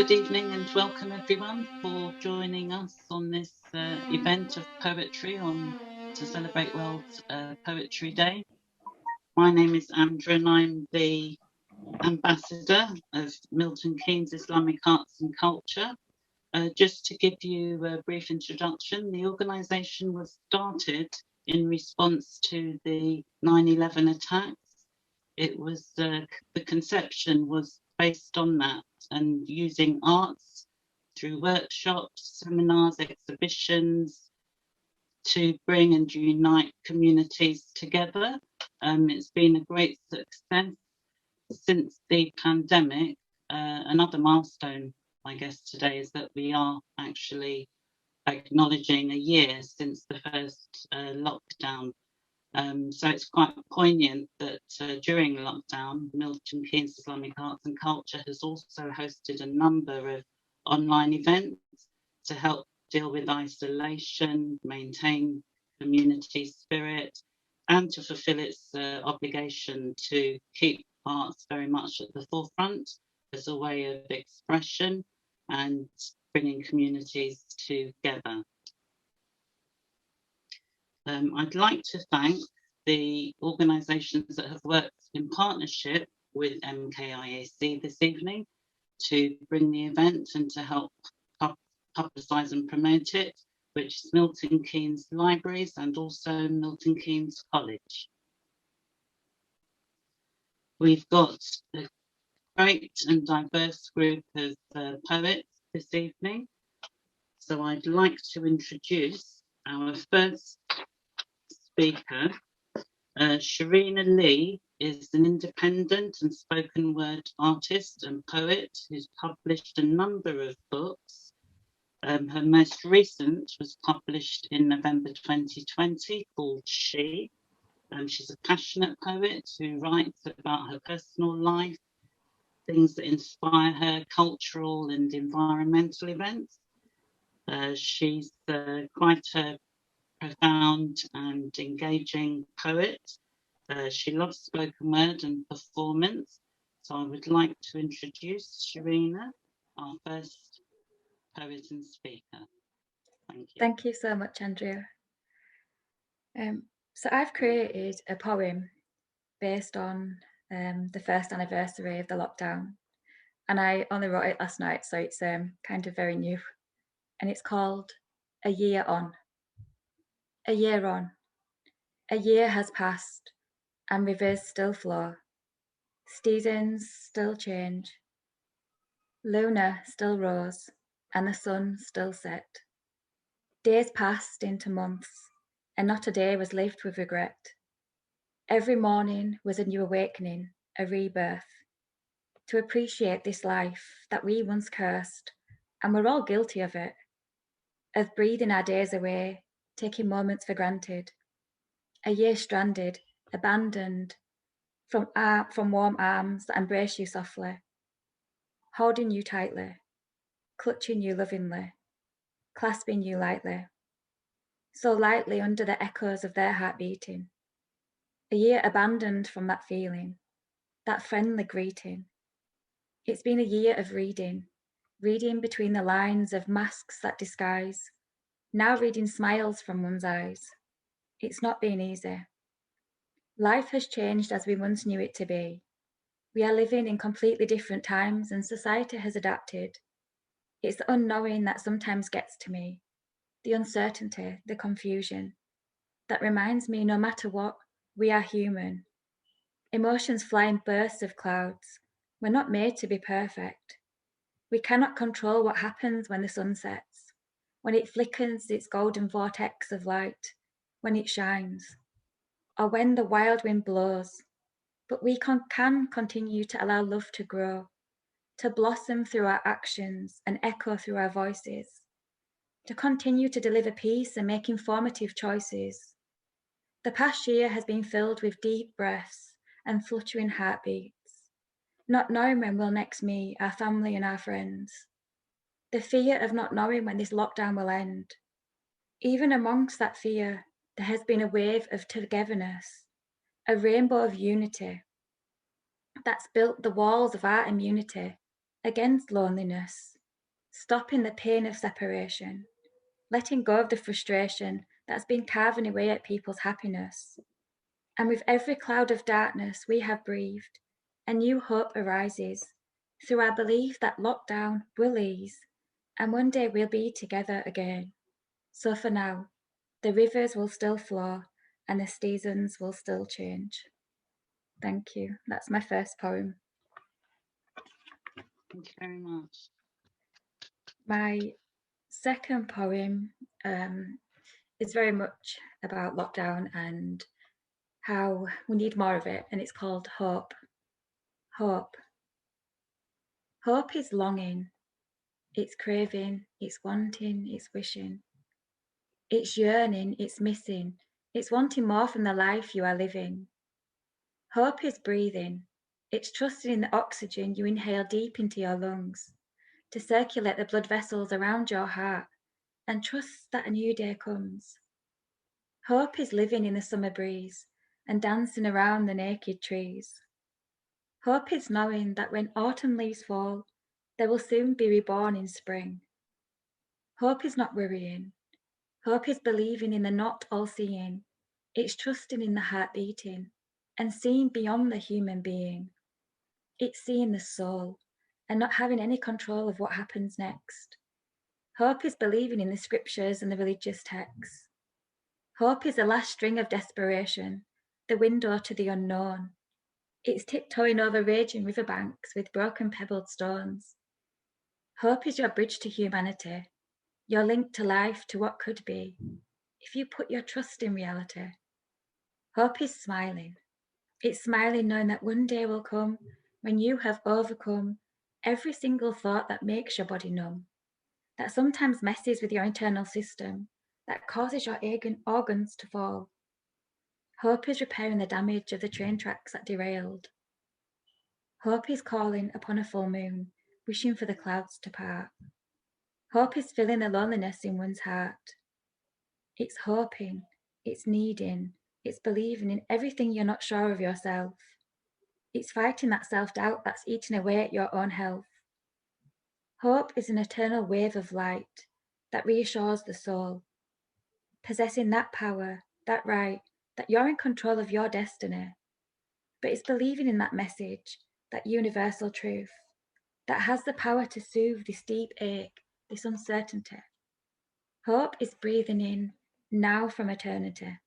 Good evening and welcome everyone for joining us on this event of poetry to celebrate World Poetry Day. My name is Andrew and I'm the ambassador of Milton Keynes Islamic Arts and Culture. Just to give you a brief introduction, the organisation was started in response to the 9/11 attacks. It was the conception was based on that and using arts through workshops, seminars, exhibitions to bring and unite communities together. It's been a great success since the pandemic. Another milestone, I guess, today is that we are actually acknowledging a year since the first lockdown. So it's quite poignant that during lockdown, Milton Keynes Islamic Arts and Culture has also hosted a number of online events to help deal with isolation, maintain community spirit, and to fulfill its obligation to keep arts very much at the forefront as a way of expression and bringing communities together. I'd like to thank the organisations that have worked in partnership with MKIAC this evening to bring the event and to help publicise and promote it, which is Milton Keynes Libraries and also Milton Keynes College. We've got a great and diverse group of poets this evening. So I'd like to introduce our first speaker. Shirina Lee is an independent and spoken word artist and poet who's published a number of books. Her most recent was published in November 2020 called She. She's a passionate poet who writes about her personal life, things that inspire her, cultural and environmental events. She's quite a profound and engaging poet. She loves spoken word and performance. So I would like to introduce Shirina, our first poet and speaker. Thank you. Thank you so much, Andrew. So I've created a poem based on the first anniversary of the lockdown. And I only wrote it last night, so it's kind of very new. And it's called A Year On. A year on. A year has passed, and rivers still flow. Seasons still change. Luna still rose, and the sun still set. Days passed into months, and not a day was lived with regret. Every morning was a new awakening, a rebirth, to appreciate this life that we once cursed, and we're all guilty of it, of breathing our days away, taking moments for granted. A year stranded, abandoned, from warm arms that embrace you softly, holding you tightly, clutching you lovingly, clasping you lightly, so lightly under the echoes of their heart beating. A year abandoned from that feeling, that friendly greeting. It's been a year of reading between the lines of masks that disguise, now reading smiles from one's eyes. It's not been easy. Life has changed as we once knew it to be. We are living in completely different times and society has adapted. It's the unknowing that sometimes gets to me, the uncertainty, the confusion, that reminds me no matter what, we are human. Emotions fly in bursts of clouds. We're not made to be perfect. We cannot control what happens when the sun sets, when it flickers its golden vortex of light, when it shines, or when the wild wind blows. But we can continue to allow love to grow, to blossom through our actions and echo through our voices, to continue to deliver peace and make informative choices. The past year has been filled with deep breaths and fluttering heartbeats, not knowing when we'll next meet our family and our friends. The fear of not knowing when this lockdown will end. Even amongst that fear, there has been a wave of togetherness, a rainbow of unity that's built the walls of our immunity against loneliness, stopping the pain of separation, letting go of the frustration that's been carving away at people's happiness. And with every cloud of darkness we have breathed, a new hope arises through our belief that lockdown will ease, and one day we'll be together again. So for now, the rivers will still flow and the seasons will still change. Thank you. That's my first poem. Thank you very much. My second poem is very much about lockdown and how we need more of it, and it's called Hope. Hope. Hope is longing, it's craving, it's wanting, it's wishing. It's yearning, it's missing, it's wanting more from the life you are living. Hope is breathing, it's trusting in the oxygen you inhale deep into your lungs to circulate the blood vessels around your heart and trust that a new day comes. Hope is living in the summer breeze and dancing around the naked trees. Hope is knowing that when autumn leaves fall, they will soon be reborn in spring. Hope is not worrying. Hope is believing in the not all-seeing. It's trusting in the heart beating and seeing beyond the human being. It's seeing the soul and not having any control of what happens next. Hope is believing in the scriptures and the religious texts. Hope is the last string of desperation, the window to the unknown. It's tiptoeing over raging riverbanks with broken pebbled stones. Hope is your bridge to humanity, your link to life, to what could be, if you put your trust in reality. Hope is smiling. It's smiling knowing that one day will come when you have overcome every single thought that makes your body numb, that sometimes messes with your internal system, that causes your organs to fall. Hope is repairing the damage of the train tracks that derailed. Hope is calling upon a full moon, wishing for the clouds to part. Hope is filling the loneliness in one's heart. It's hoping, it's needing, it's believing in everything you're not sure of yourself. It's fighting that self-doubt that's eating away at your own health. Hope is an eternal wave of light that reassures the soul, possessing that power, that right, that you're in control of your destiny. But it's believing in that message, that universal truth, that has the power to soothe this deep ache, this uncertainty. Hope is breathing in now from eternity.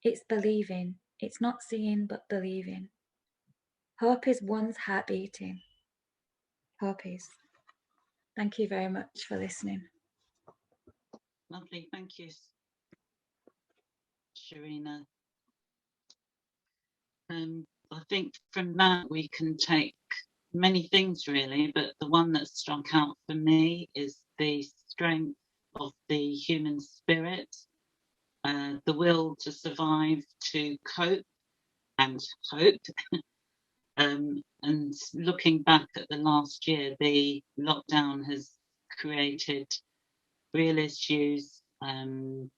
It's believing, it's not seeing but believing. Hope is one's heart beating. Hope is. Thank you very much for listening. Lovely, thank you, Shirina. I think from that we can take many things really, but the one that struck out for me is the strength of the human spirit, the will to survive, to cope and hope. And looking back at the last year, the lockdown has created real issues on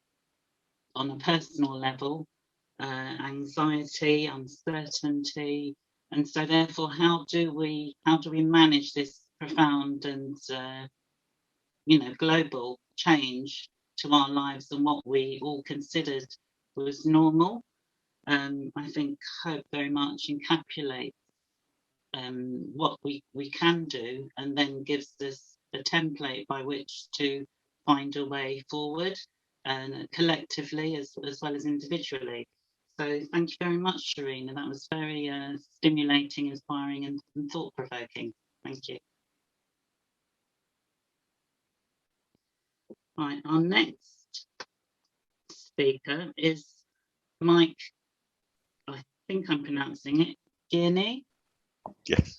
a personal level, anxiety, uncertainty, and so therefore how do we manage this profound and global change to our lives and what we all considered was normal. I think hope very much encapsulates what we can do, and then gives us a template by which to find a way forward, and collectively as well as individually. So thank you very much, Shirina. That was very stimulating, inspiring, and thought-provoking. Thank you. Right, our next speaker is Mike, I think I'm pronouncing it, Gianni. Yes.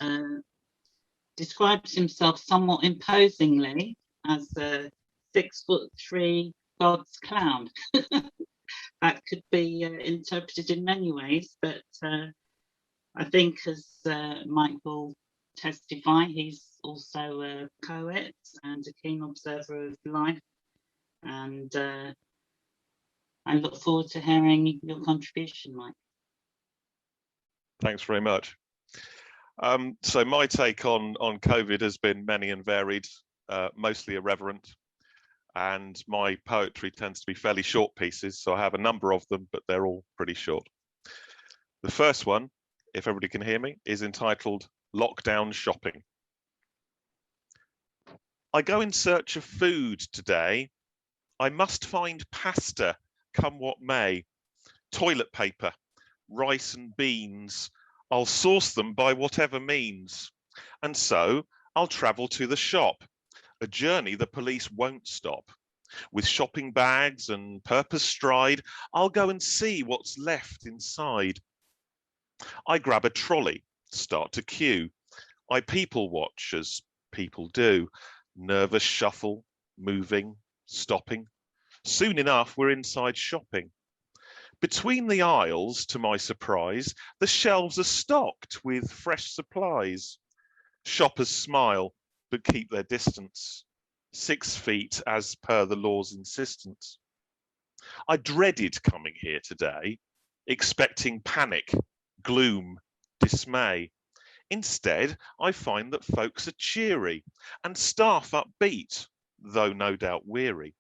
Describes himself somewhat imposingly as a 6'3" God's clown. That could be interpreted in many ways, but I think as Mike will testify, he's also a poet and a keen observer of life, and I look forward to hearing your contribution, Mike. Thanks very much. So my take on COVID has been many and varied. mostly irreverent, and my poetry tends to be fairly short pieces, so I have a number of them, but they're all pretty short. The first one, if everybody can hear me, is entitled Lockdown Shopping. I go in search of food today. I must find pasta, come what may, toilet paper, rice and beans. I'll source them by whatever means. And so I'll travel to the shop, a journey the police won't stop. With shopping bags and purpose stride, I'll go and see what's left inside. I grab a trolley, start to queue. I people watch as people do. Nervous shuffle, moving, stopping. Soon enough, we're inside shopping. Between the aisles, to my surprise, the shelves are stocked with fresh supplies. Shoppers smile, but keep their distance. 6 feet as per the law's insistence. I dreaded coming here today, expecting panic, gloom, dismay. Instead, I find that folks are cheery and staff upbeat, though no doubt weary.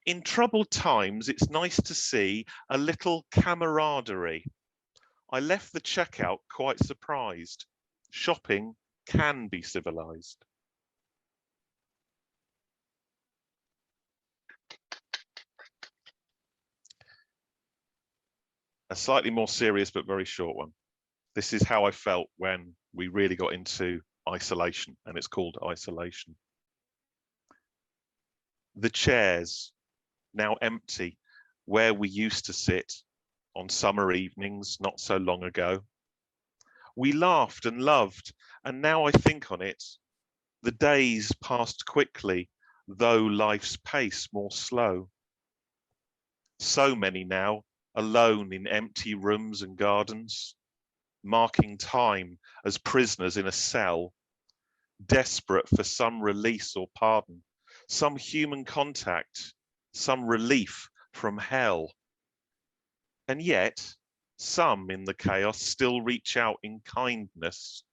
In troubled times, it's nice to see a little camaraderie. I left the checkout quite surprised. Shopping can be civilized. A slightly more serious but very short one. This is how I felt when we really got into isolation, and it's called Isolation. The chairs, now empty, where we used to sit on summer evenings not so long ago. We laughed and loved, and now I think on it, the days passed quickly, though life's pace more slow. So many now, alone in empty rooms and gardens, marking time as prisoners in a cell, desperate for some release or pardon, some human contact, some relief from hell. And yet, some in the chaos still reach out in kindness.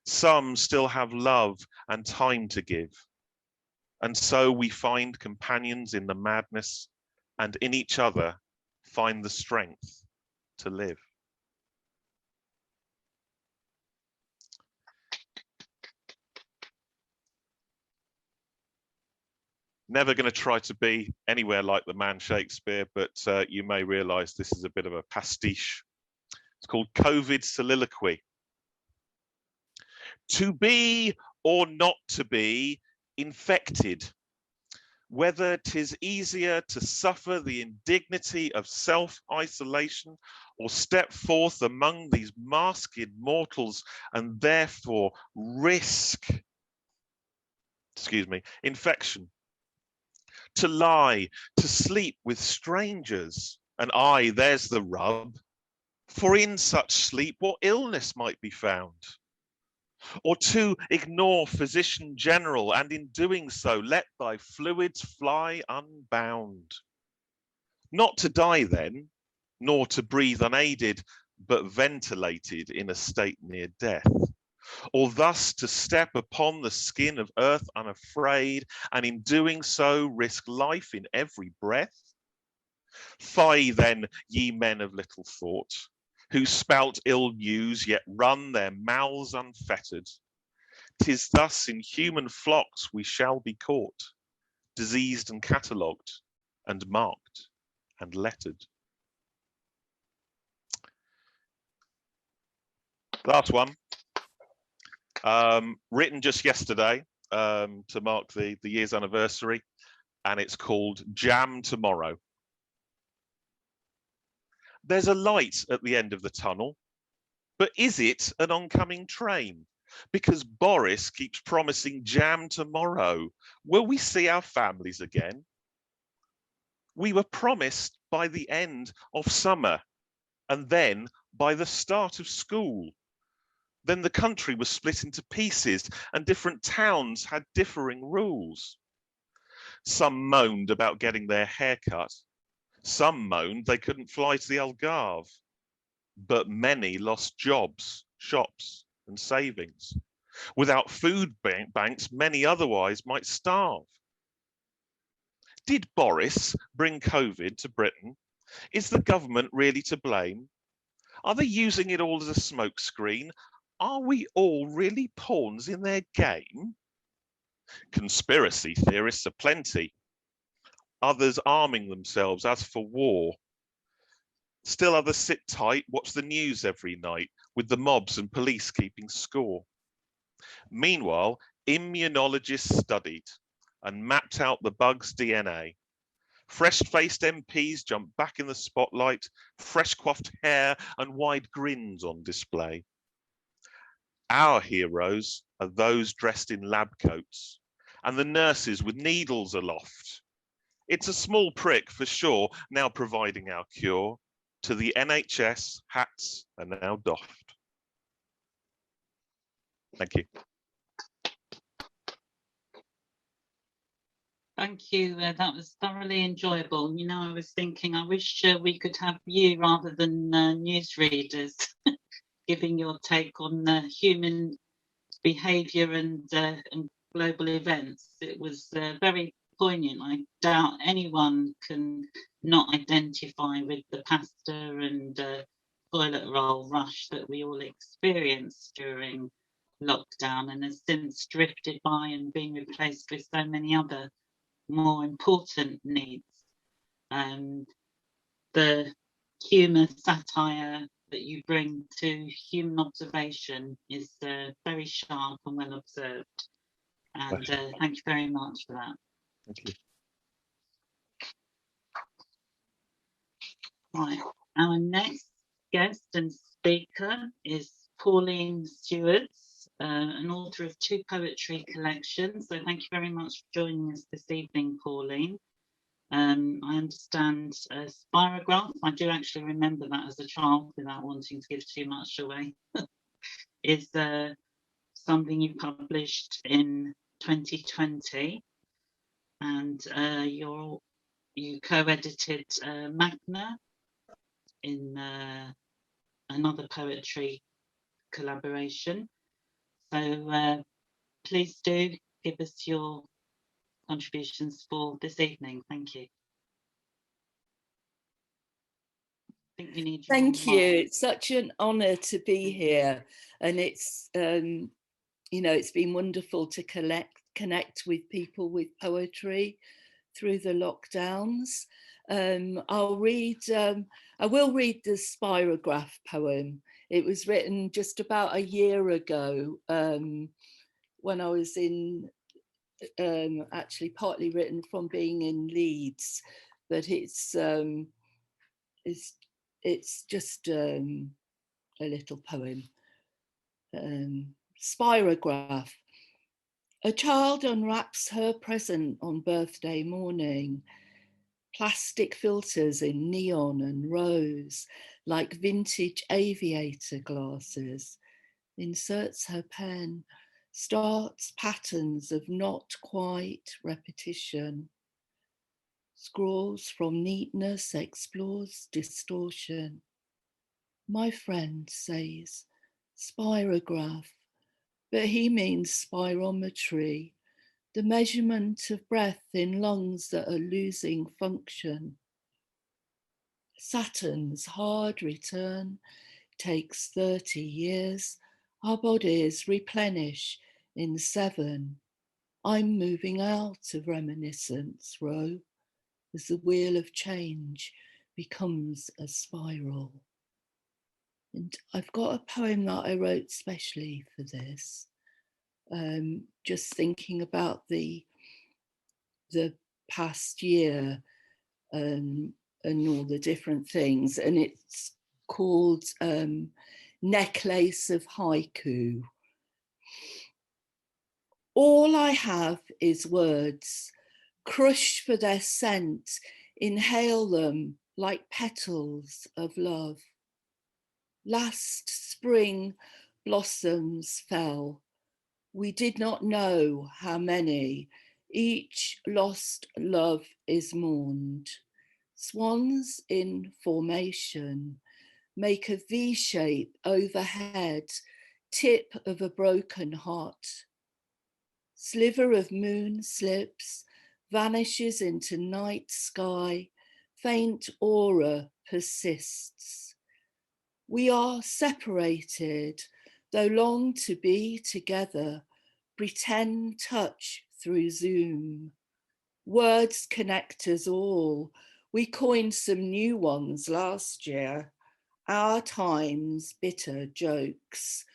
Some still have love and time to give. And so we find companions in the madness, and in each other find the strength to live. Never going to try to be anywhere like the man Shakespeare, but you may realise this is a bit of a pastiche. It's called COVID Soliloquy. To be or not to be infected, whether 'tis easier to suffer the indignity of self-isolation or step forth among these masked mortals and therefore risk, infection. To lie, to sleep with strangers, and aye, there's the rub, for in such sleep what illness might be found? Or to ignore physician general, and in doing so let thy fluids fly unbound. Not to die then, nor to breathe unaided, but ventilated in a state near death. Or thus to step upon the skin of earth unafraid, and in doing so risk life in every breath? Fie then, ye men of little thought, who spout ill news yet run their mouths unfettered. 'Tis thus in human flocks we shall be caught, diseased and catalogued, and marked and lettered. Last one. Written just yesterday to mark the year's anniversary, and it's called Jam Tomorrow. There's a light at the end of the tunnel, but is it an oncoming train? Because Boris keeps promising jam tomorrow. Will we see our families again? We were promised by the end of summer, and then by the start of school. Then the country was split into pieces and different towns had differing rules. Some moaned about getting their hair cut. Some moaned they couldn't fly to the Algarve. But many lost jobs, shops and savings. Without food banks, many otherwise might starve. Did Boris bring COVID to Britain? Is the government really to blame? Are they using it all as a smokescreen? Are we all really pawns in their game? Conspiracy theorists are plenty. Others arming themselves as for war. Still others sit tight, watch the news every night, with the mobs and police keeping score. Meanwhile, immunologists studied and mapped out the bug's DNA. Fresh-faced MPs jump back in the spotlight, fresh-coiffed hair and wide grins on display. Our heroes are those dressed in lab coats and the nurses with needles aloft. It's a small prick for sure, now providing our cure. To the NHS, hats are now doffed. Thank you. Thank you. That was thoroughly enjoyable. You know, I was thinking, I wish we could have you rather than newsreaders giving your take on human behaviour and global events. It was very poignant. I doubt anyone can not identify with the pasta and toilet roll rush that we all experienced during lockdown and has since drifted by and been replaced with so many other more important needs. The humour, satire that you bring to human observation is very sharp and well observed. And thank you very much for that. Thank you. Right, our next guest and speaker is Pauline Stewards, an author of 2 poetry collections. So thank you very much for joining us this evening, Pauline. I understand Spirograph, I do actually remember that as a child without wanting to give too much away, is something you published in 2020, and you co-edited Magna in another poetry collaboration. So please do give us your contributions for this evening. Thank you. I think we need you. Thank you. It's such an honour to be here, and it's you know, it's been wonderful to connect with people with poetry through the lockdowns. I will read the Spirograph poem. It was written just about a year ago when I was in, actually partly written from being in Leeds, but it's just a little poem. Spirograph. A child unwraps her present on birthday morning. Plastic filters in neon and rose, like vintage aviator glasses. Inserts her pen, starts patterns of not quite repetition. Scrawls from neatness, explores distortion. My friend says, spirograph, but he means spirometry, the measurement of breath in lungs that are losing function. Saturn's hard return takes 30 years. Our bodies replenish in 7. I'm moving out of reminiscence row as the wheel of change becomes a spiral. And I've got a poem that I wrote specially for this, just thinking about the past year and all the different things, and it's called Necklace of Haiku. All I have is words, crush for their scent, inhale them like petals of love. Last spring blossoms fell. We did not know how many. Each lost love is mourned. Swans in formation make a V shape overhead, tip of a broken heart. Sliver of moon slips, vanishes into night sky, faint aura persists. We are separated, though long to be together, pretend touch through Zoom. Words connect us all. We coined some new ones last year. Our time's bitter jokes.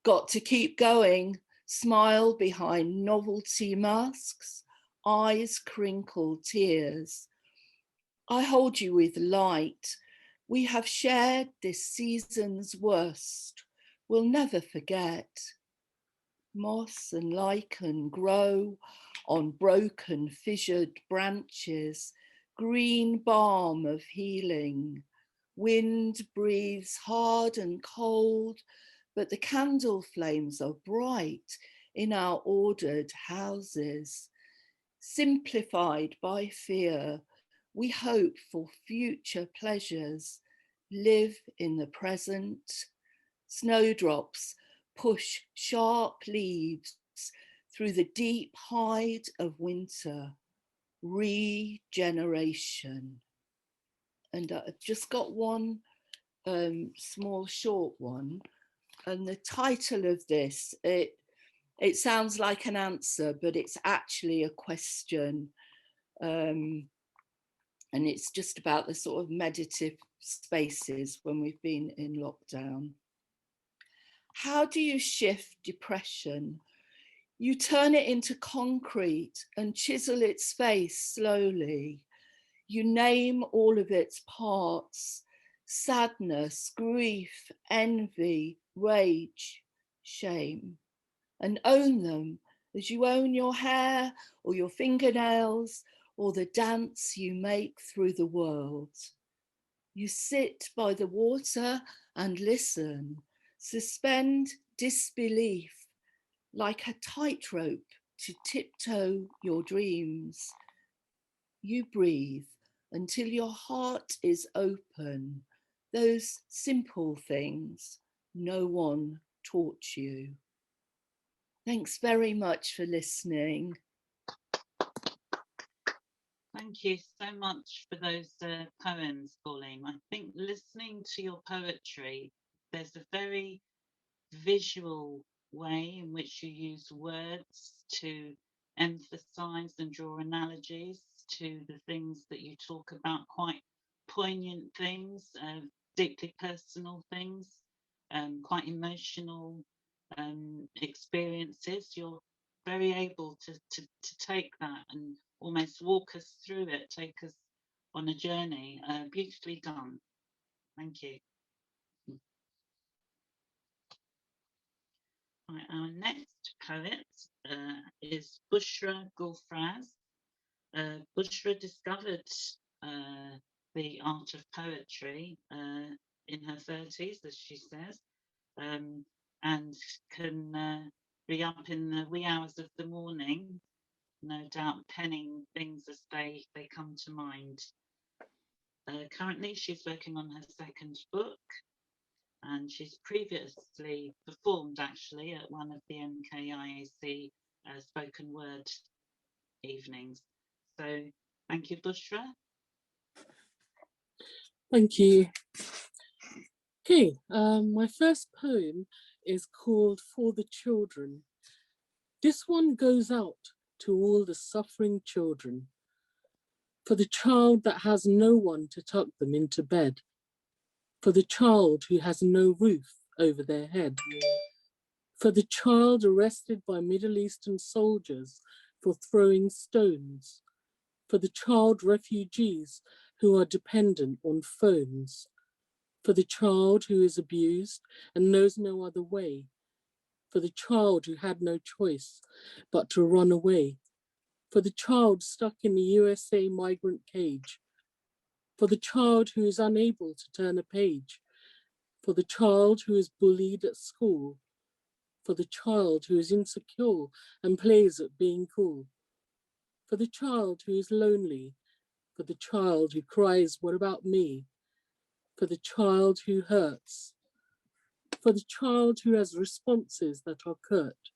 Got to keep going, smile behind novelty masks, eyes crinkle tears. I hold you with light. We have shared this season's worst. We'll never forget. Moss and lichen grow on broken, fissured branches, green balm of healing. Wind breathes hard and cold, but the candle flames are bright in our ordered houses. Simplified by fear, we hope for future pleasures, live in the present. Snowdrops push sharp leaves through the deep hide of winter. Regeneration. And I've just got one small short one. And the title of this, it sounds like an answer, but it's actually a question. And it's just about the sort of meditative spaces when we've been in lockdown. How do you shift depression? You turn it into concrete and chisel its face slowly. You name all of its parts: sadness, grief, envy, rage, shame, and own them as you own your hair or your fingernails or the dance you make through the world. You sit by the water and listen, suspend disbelief like a tightrope to tiptoe your dreams. You breathe until your heart is open, those simple things no one taught you. Thanks very much for listening. Thank you so much for those poems, Pauline. I think listening to your poetry, there's a very visual way in which you use words to emphasize and draw analogies to the things that you talk about, quite poignant things, deeply personal things, quite emotional experiences. You're very able to take that and almost walk us through it, take us on a journey. Beautifully done. Thank you. Right, our next poet is Bushra Gulfraz. Bushra discovered the art of poetry in her 30s, as she says, and can be up in the wee hours of the morning, no doubt penning things as they come to mind. Currently, she's working on her second book, and she's previously performed actually at one of the MKIAC spoken word evenings. So thank you, Bushra. Thank you. Okay, my first poem is called For the Children. This one goes out to all the suffering children. For the child that has no one to tuck them into bed. For the child who has no roof over their head. For the child arrested by Middle Eastern soldiers for throwing stones. For the child refugees who are dependent on phones. For the child who is abused and knows no other way. For the child who had no choice but to run away. For the child stuck in the USA migrant cage. For the child who is unable to turn a page. For the child who is bullied at school. For the child who is insecure and plays at being cool. For the child who is lonely. For the child who cries, what about me? For the child who hurts. for the child who has responses that are curt.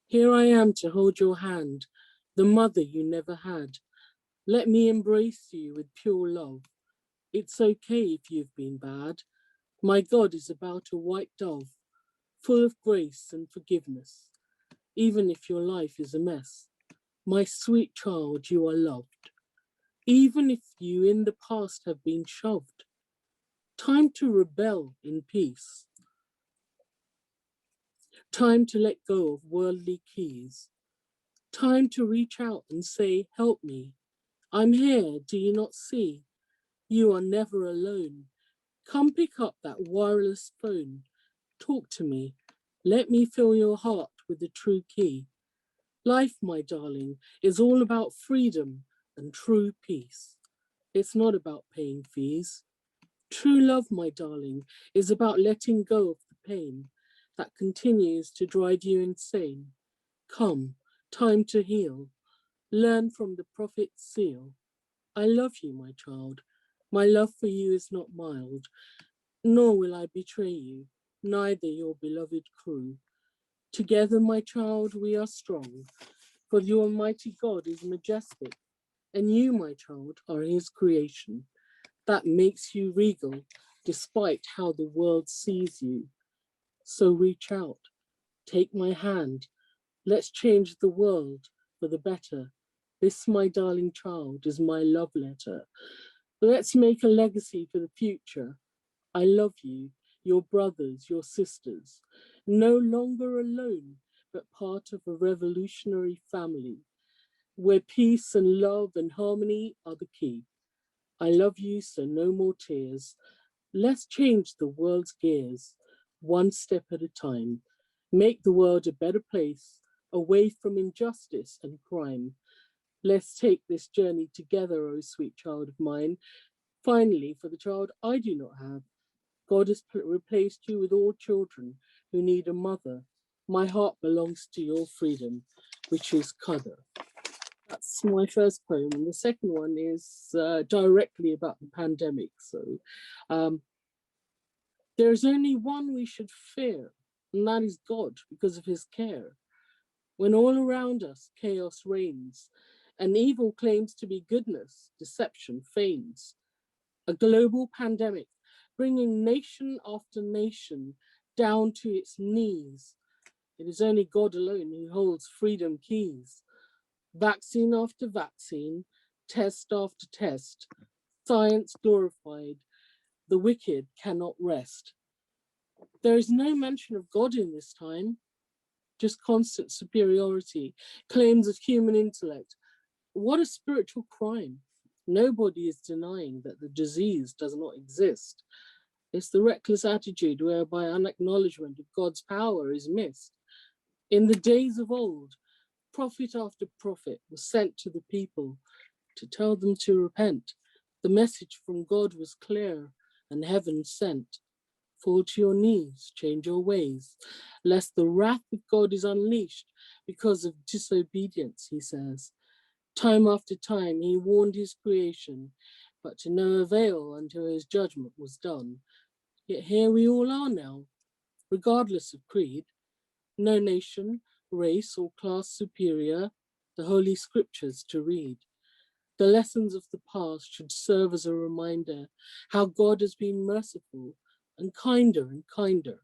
Here I am to hold your hand, the mother you never had. Let me embrace you with pure love. It's okay if you've been bad. My God is about a white dove, full of grace and forgiveness, even if your life is a mess. My sweet child, you are loved, even if you in the past have been shoved. Time to rebel in peace. Time to let go of worldly keys. Time to reach out and say, help me. I'm here, do you not see? You are never alone. Come pick up that wireless phone. Talk to me. Let me fill your heart with the true key. Life, my darling, is all about freedom and true peace. It's not about paying fees. True love, my darling, is about letting go of the pain that continues to drive you insane. Come, time to heal. Learn from the prophet's seal. I love you, my child. My love for you is not mild, nor will I betray you, neither your beloved crew. Together, my child, we are strong, for the Almighty God is majestic, and you, my child, are his creation. That makes you regal, despite how the world sees you. So reach out, take my hand, let's change the world for the better. This, my darling child, is my love letter. Let's make a legacy for the future. I love you, your brothers, your sisters, no longer alone, but part of a revolutionary family, where peace and love and harmony are the key. I love you, so no more tears. Let's change the world's gears, one step at a time. Make the world a better place, away from injustice and crime. Let's take this journey together, oh sweet child of mine. Finally, for the child I do not have, God has replaced you with all children who need a mother. My heart belongs to your freedom, which is Qadr. That's my first poem. And the second one is directly about the pandemic. So there's only one we should fear, and that is God, because of his care. When all around us chaos reigns, and evil claims to be goodness, deception feigns. A global pandemic, bringing nation after nation down to its knees. It is only God alone who holds freedom keys. Vaccine after vaccine, test after test, science glorified, the wicked cannot rest. There is no mention of God in this time, just constant superiority, claims of human intellect. What a spiritual crime. Nobody is denying that the disease does not exist. It's the reckless attitude whereby an acknowledgement of God's power is missed. In the days of old, prophet after prophet was sent to the people to tell them to repent. The message from God was clear and heaven sent. Fall to your knees, change your ways, lest the wrath of God is unleashed because of disobedience, he says. Time after time, he warned his creation, but to no avail until his judgment was done. Yet here we all are now, regardless of creed, no nation, race, or class superior, the Holy Scriptures to read. The lessons of the past should serve as a reminder how God has been merciful and kinder.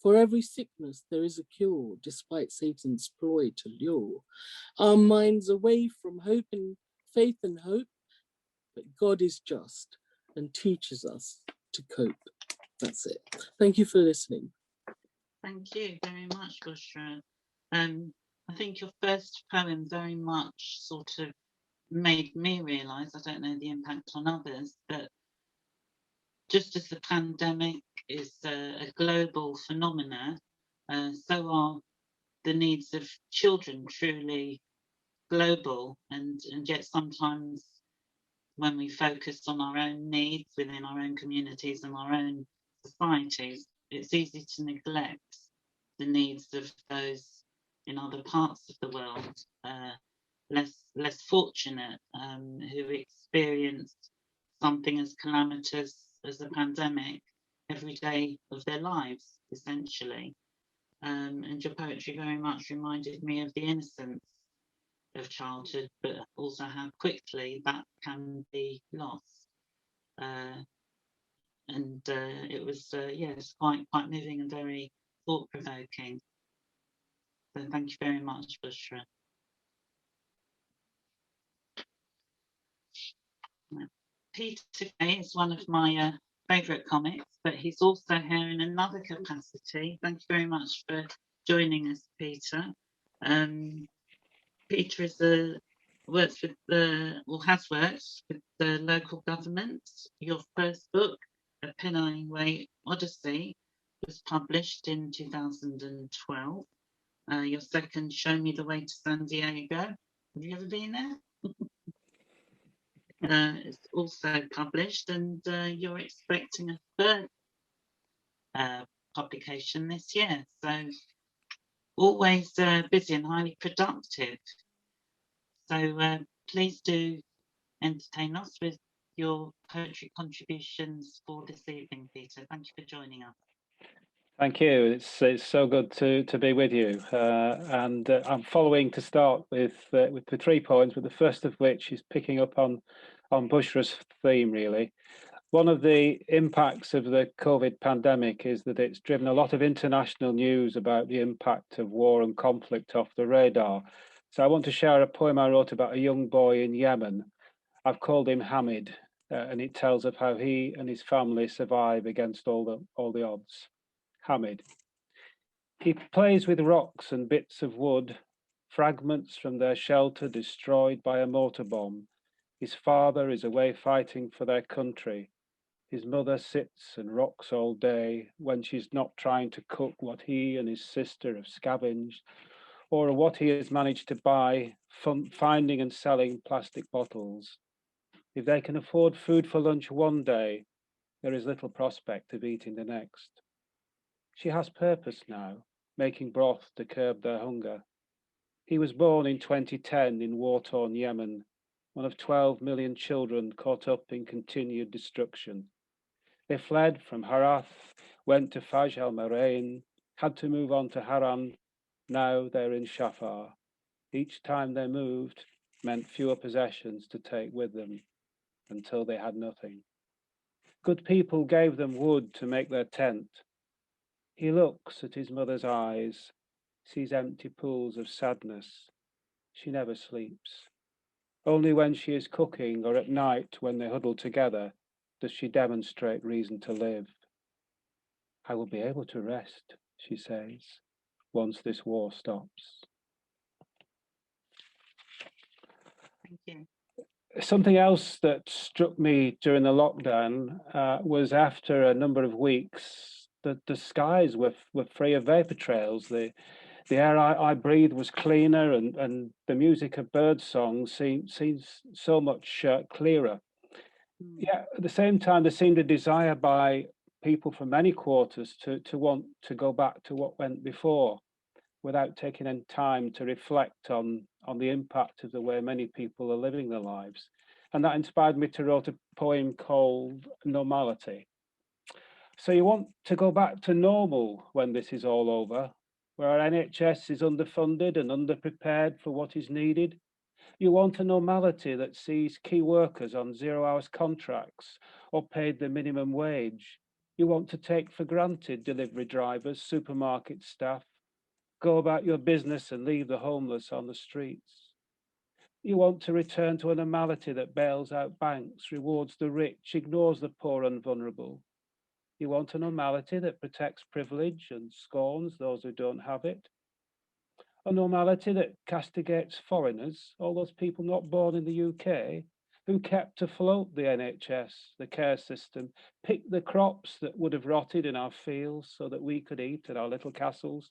For every sickness there is a cure, despite Satan's ploy to lure our minds away from hope and faith and hope, but God is just and teaches us to cope. That's it. Thank you for listening. Thank you very much, Bushra. I think your first poem very much sort of made me realise, I don't know the impact on others, but just as the pandemic is a global phenomena, so are the needs of children truly global, and yet sometimes when we focus on our own needs within our own communities and our own societies, it's easy to neglect the needs of those in other parts of the world, less fortunate, who experienced something as calamitous as a pandemic. every day of their lives, essentially. And your poetry very much reminded me of the innocence of childhood, but also how quickly that can be lost. And it was, yes, quite moving and very thought-provoking. So thank you very much, Bushra. Peter Kay is one of my favourite comics, but he's also here in another capacity. Thank you very much for joining us, Peter. Peter is works with the, or has worked with the local government. Your first book, A Pennine Way Odyssey, was published in 2012. Your second, Show Me the Way to San Diego. Have you ever been there? It's also published, and you're expecting a third publication this year. So always busy and highly productive. So please do entertain us with your poetry contributions for this evening, Peter. Thank you for joining us. Thank you. It's so good to be with you. And I'm following to start with the 3 poems, but the first of which is picking up on Bushra's theme, really. One of the impacts of the COVID pandemic is that it's driven a lot of international news about the impact of war and conflict off the radar. So I want to share a poem I wrote about a young boy in Yemen. I've called him Hamid, and it tells of how he and his family survive against all the odds. Hamid. He plays with rocks and bits of wood, fragments from their shelter destroyed by a mortar bomb. His father is away fighting for their country. His mother sits and rocks all day when she's not trying to cook what he and his sister have scavenged, or what he has managed to buy, finding and selling plastic bottles. If they can afford food for lunch one day, there is little prospect of eating the next. She has purpose now, making broth to curb their hunger. He was born in 2010 in war-torn Yemen, one of 12 million children caught up in continued destruction. They fled from Harath, went to Faj al-Marain, had to move on to Haran. Now they're in Shafar. Each time they moved meant fewer possessions to take with them, until they had nothing. Good people gave them wood to make their tent. He looks at his mother's eyes, sees empty pools of sadness. She never sleeps. Only when she is cooking or at night when they huddle together does she demonstrate reason to live. I will be able to rest, she says, once this war stops. Thank you. Something else that struck me during the lockdown was after a number of weeks that the skies were free of vapor trails. The air I breathed was cleaner, and the music of bird songs seems so much clearer. Yeah, at the same time, there seemed a desire by people from many quarters to want to go back to what went before, without taking any time to reflect on the impact of the way many people are living their lives. And that inspired me to write a poem called Normality. So you want to go back to normal when this is all over, where our NHS is underfunded and underprepared for what is needed. You want a normality that sees key workers on 0 hours contracts or paid the minimum wage. You want to take for granted delivery drivers, supermarket staff, go about your business and leave the homeless on the streets. You want to return to a normality that bails out banks, rewards the rich, ignores the poor and vulnerable. You want a normality that protects privilege and scorns those who don't have it. A normality that castigates foreigners, all those people not born in the UK, who kept afloat the NHS, the care system, picked the crops that would have rotted in our fields so that we could eat at our little castles.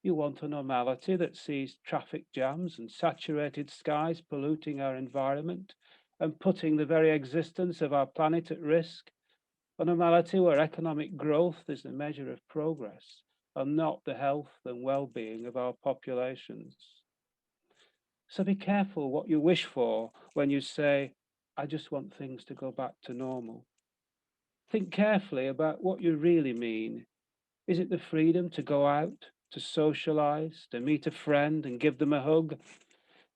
You want a normality that sees traffic jams and saturated skies polluting our environment and putting the very existence of our planet at risk. A normality where economic growth is the measure of progress and not the health and well-being of our populations. So be careful what you wish for when you say, I just want things to go back to normal. Think carefully about what you really mean. Is it the freedom to go out, to socialize, to meet a friend and give them a hug?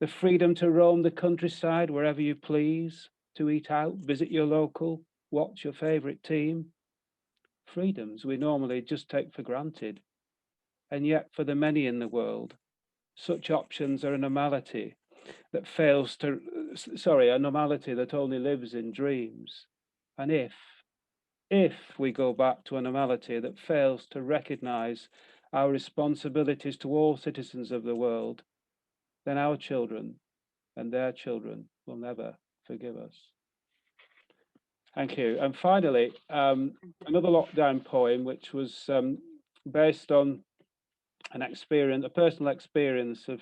The freedom to roam the countryside wherever you please, to eat out, visit your local, watch your favorite team? Freedoms we normally just take for granted. And yet for the many in the world, such options are a normality that fails to, a normality that only lives in dreams. And if we go back to a normality that fails to recognize our responsibilities to all citizens of the world, then our children and their children will never forgive us. Thank you. And finally, another lockdown poem, which was based on an experience, a personal experience of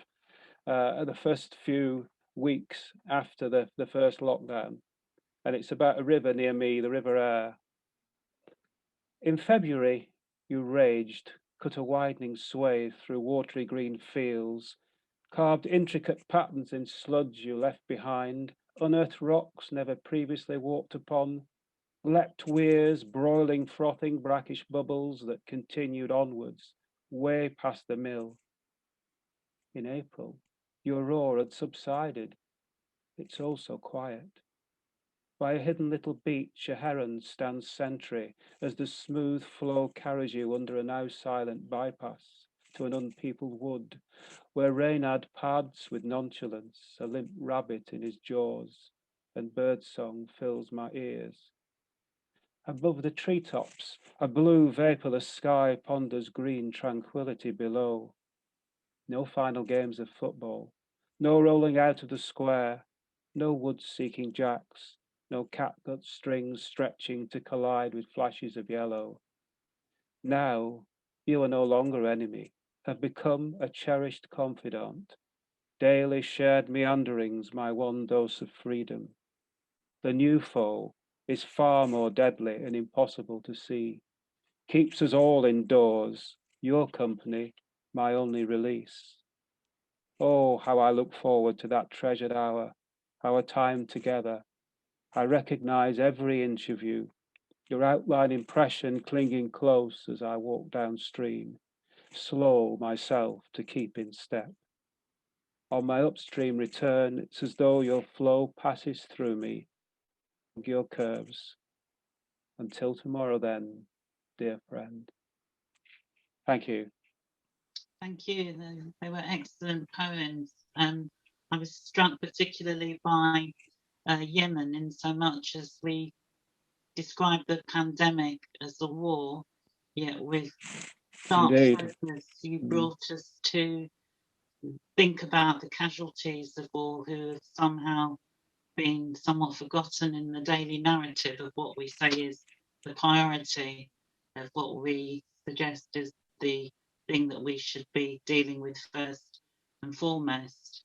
the first few weeks after the first lockdown. And it's about a river near me, the River Aire. In February, you raged, cut a widening swathe through watery green fields, carved intricate patterns in sludge you left behind, unearthed rocks never previously walked upon, leapt weirs, broiling, frothing, brackish bubbles that continued onwards, way past the mill. In April, your roar had subsided. It's also quiet. By a hidden little beach, a heron stands sentry as the smooth flow carries you under a now silent bypass to an unpeopled wood, where Reynard pads with nonchalance, a limp rabbit in his jaws, and birdsong fills my ears. Above the treetops, a blue vaporless sky ponders green tranquility below. No final games of football, no rolling out of the square, no woods-seeking jacks, no catgut strings stretching to collide with flashes of yellow. Now, you are no longer enemy, have become a cherished confidant. Daily shared meanderings, my one dose of freedom. The new foe is far more deadly and impossible to see. Keeps us all indoors, your company, my only release. Oh, how I look forward to that treasured hour, our time together. I recognize every inch of you, your outline impression clinging close as I walk downstream, slow myself to keep in step. On my upstream return, it's as though your flow passes through me, your curves. Until tomorrow then, dear friend. Thank you. Thank you. They were excellent poems. I was struck particularly by Yemen in so much as we describe the pandemic as a war, yet with dark focus, you brought us to think about the casualties of war who have somehow been somewhat forgotten in the daily narrative of what we say is the priority of what we suggest is the thing that we should be dealing with first and foremost.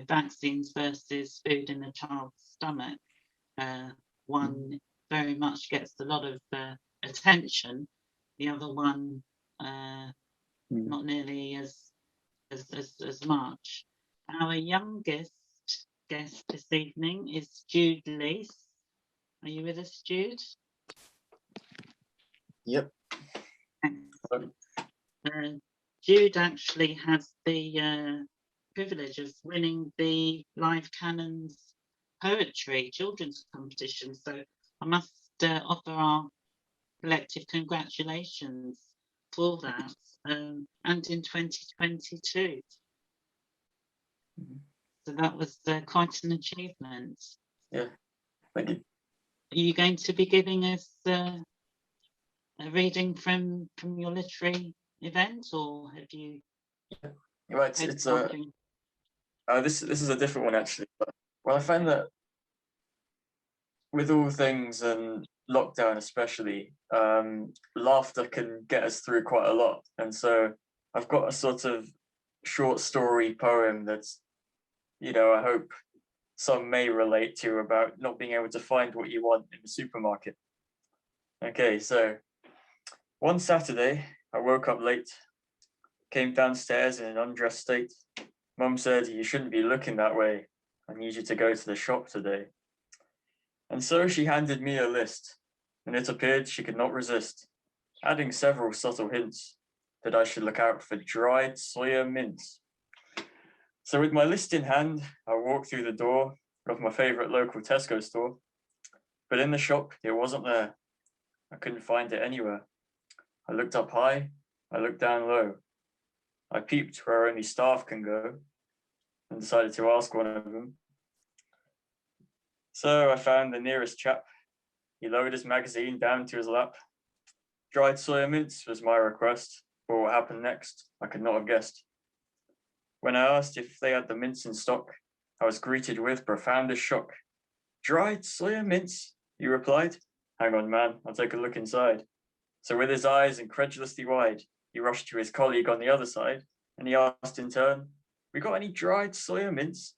Vaccines versus food in the child's stomach. One very much gets a lot of attention. The other one, not nearly as much. Our youngest guest this evening is Jude Lee. Are you with us, Jude? Yep. Jude actually has the privilege of winning the Live Cannons poetry children's competition. So I must offer our collective congratulations for that. And in 2022. So that was quite an achievement. Yeah, thank you. Are you going to be giving us a reading from your literary event, or have you? Yeah. Right, it's this is a different one actually. But, well, I find that with all things and lockdown especially, laughter can get us through quite a lot, and so I've got a sort of short story poem that's, I hope some may relate to, about not being able to find what you want in the supermarket. Okay, so one Saturday, I woke up late, came downstairs in an undressed state. Mum said, "You shouldn't be looking that way. I need you to go to the shop today." And so she handed me a list. and it appeared she could not resist, adding several subtle hints that I should look out for dried soya mints. So with my list in hand, I walked through the door of my favourite local Tesco store, but in the shop, it wasn't there. I couldn't find it anywhere. I looked up high, I looked down low. I peeped where only staff can go and decided to ask one of them. So I found the nearest chap. He lowered his magazine down to his lap. Dried soya mints was my request, but what happened next, I could not have guessed. When I asked if they had the mints in stock, I was greeted with profoundest shock. Dried soya mints, he replied. Hang on, man, I'll take a look inside. So with his eyes incredulously wide, he rushed to his colleague on the other side, and he asked in turn, we got any dried soya mints?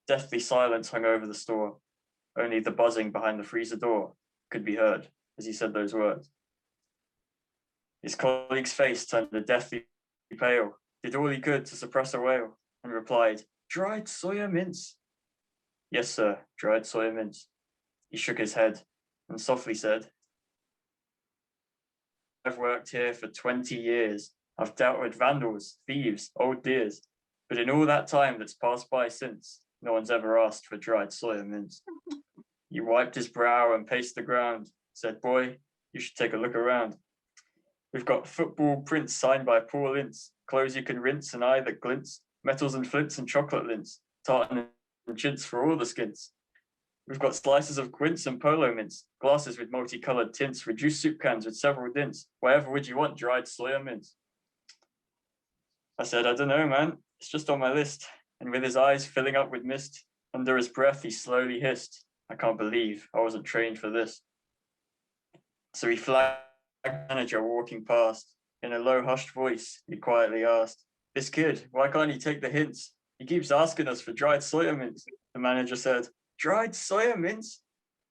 Deathly silence hung over the store. Only the buzzing behind the freezer door could be heard as he said those words. His colleague's face turned a deathly pale, did all he could to suppress a wail, and replied, dried soya mints. Yes, sir, dried soya mints. He shook his head and softly said, I've worked here for 20 years. I've dealt with vandals, thieves, old dears. But in all that time that's passed by since, no one's ever asked for dried soya mints. He wiped his brow and paced the ground, said, boy, you should take a look around. We've got football prints signed by Paul Ince, clothes you can rinse, an eye that glints, metals and flints and chocolate lints, tartan and chintz for all the skins. We've got slices of quince and polo mints, glasses with multicolored tints, reduced soup cans with several dints. Whatever would you want, dried soya mints? I said, I don't know, man. It's just on my list. And with his eyes filling up with mist, under his breath, he slowly hissed, I can't believe I wasn't trained for this. So he flagged the manager walking past. In a low, hushed voice, he quietly asked, this kid, why can't he take the hints? He keeps asking us for dried soya mints. The manager said, dried soya mints?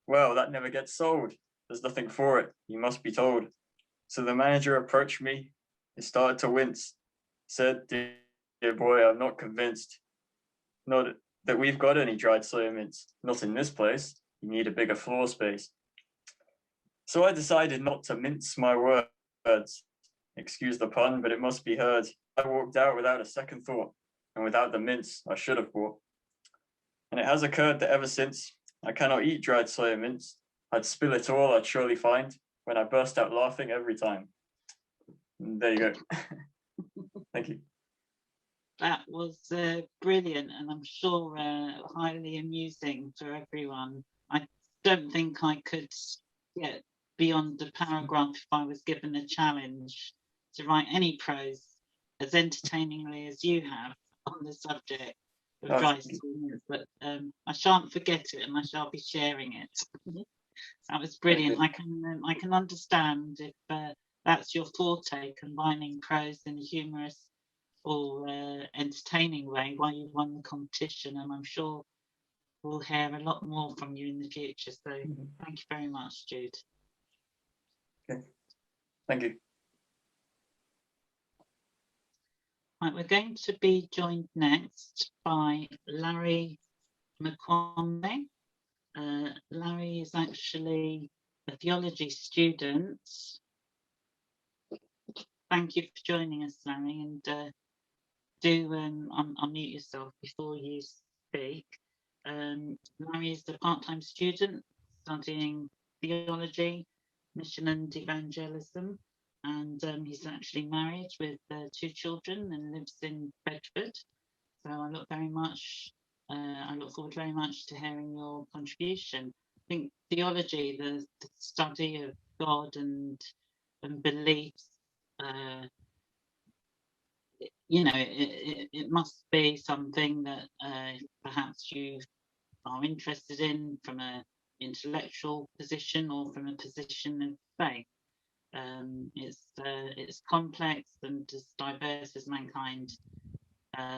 Well, that never gets sold. There's nothing for it. You must be told. So the manager approached me. He started to wince. Said, dear boy, I'm not convinced. Not that we've got any dried soya mints. Not in this place. You need a bigger floor space. So I decided not to mince my words. Excuse the pun, but it must be heard. I walked out without a second thought, and without the mints I should have bought. And it has occurred that ever since, I cannot eat dried soya mints. I'd spill it all, I'd surely find, when I burst out laughing every time. And there you go. Thank you. That was brilliant, and I'm sure highly amusing for everyone. I don't think I could get beyond the paragraph if I was given a challenge to write any prose as entertainingly as you have on the subject of dry soya, but I shan't forget it, and I shall be sharing it. That was brilliant. I can understand if that's your forte, combining prose in a humorous or entertaining way, why you won the competition, and I'm sure we'll hear a lot more from you in the future. So thank you very much, Jude. Okay. Thank you. Right, we're going to be joined next by Larry Mcquambie. Larry is actually a theology student. Thank you for joining us, Larry, and do unmute yourself before you speak. Larry is a part-time student studying theology, mission and evangelism, and he's actually married with 2 children and lives in Bedford. So I look forward very much to hearing your contribution. I think theology, the study of God and beliefs, you know, it must be something that perhaps you are interested in from an intellectual position or from a position of faith. It's complex and as diverse as mankind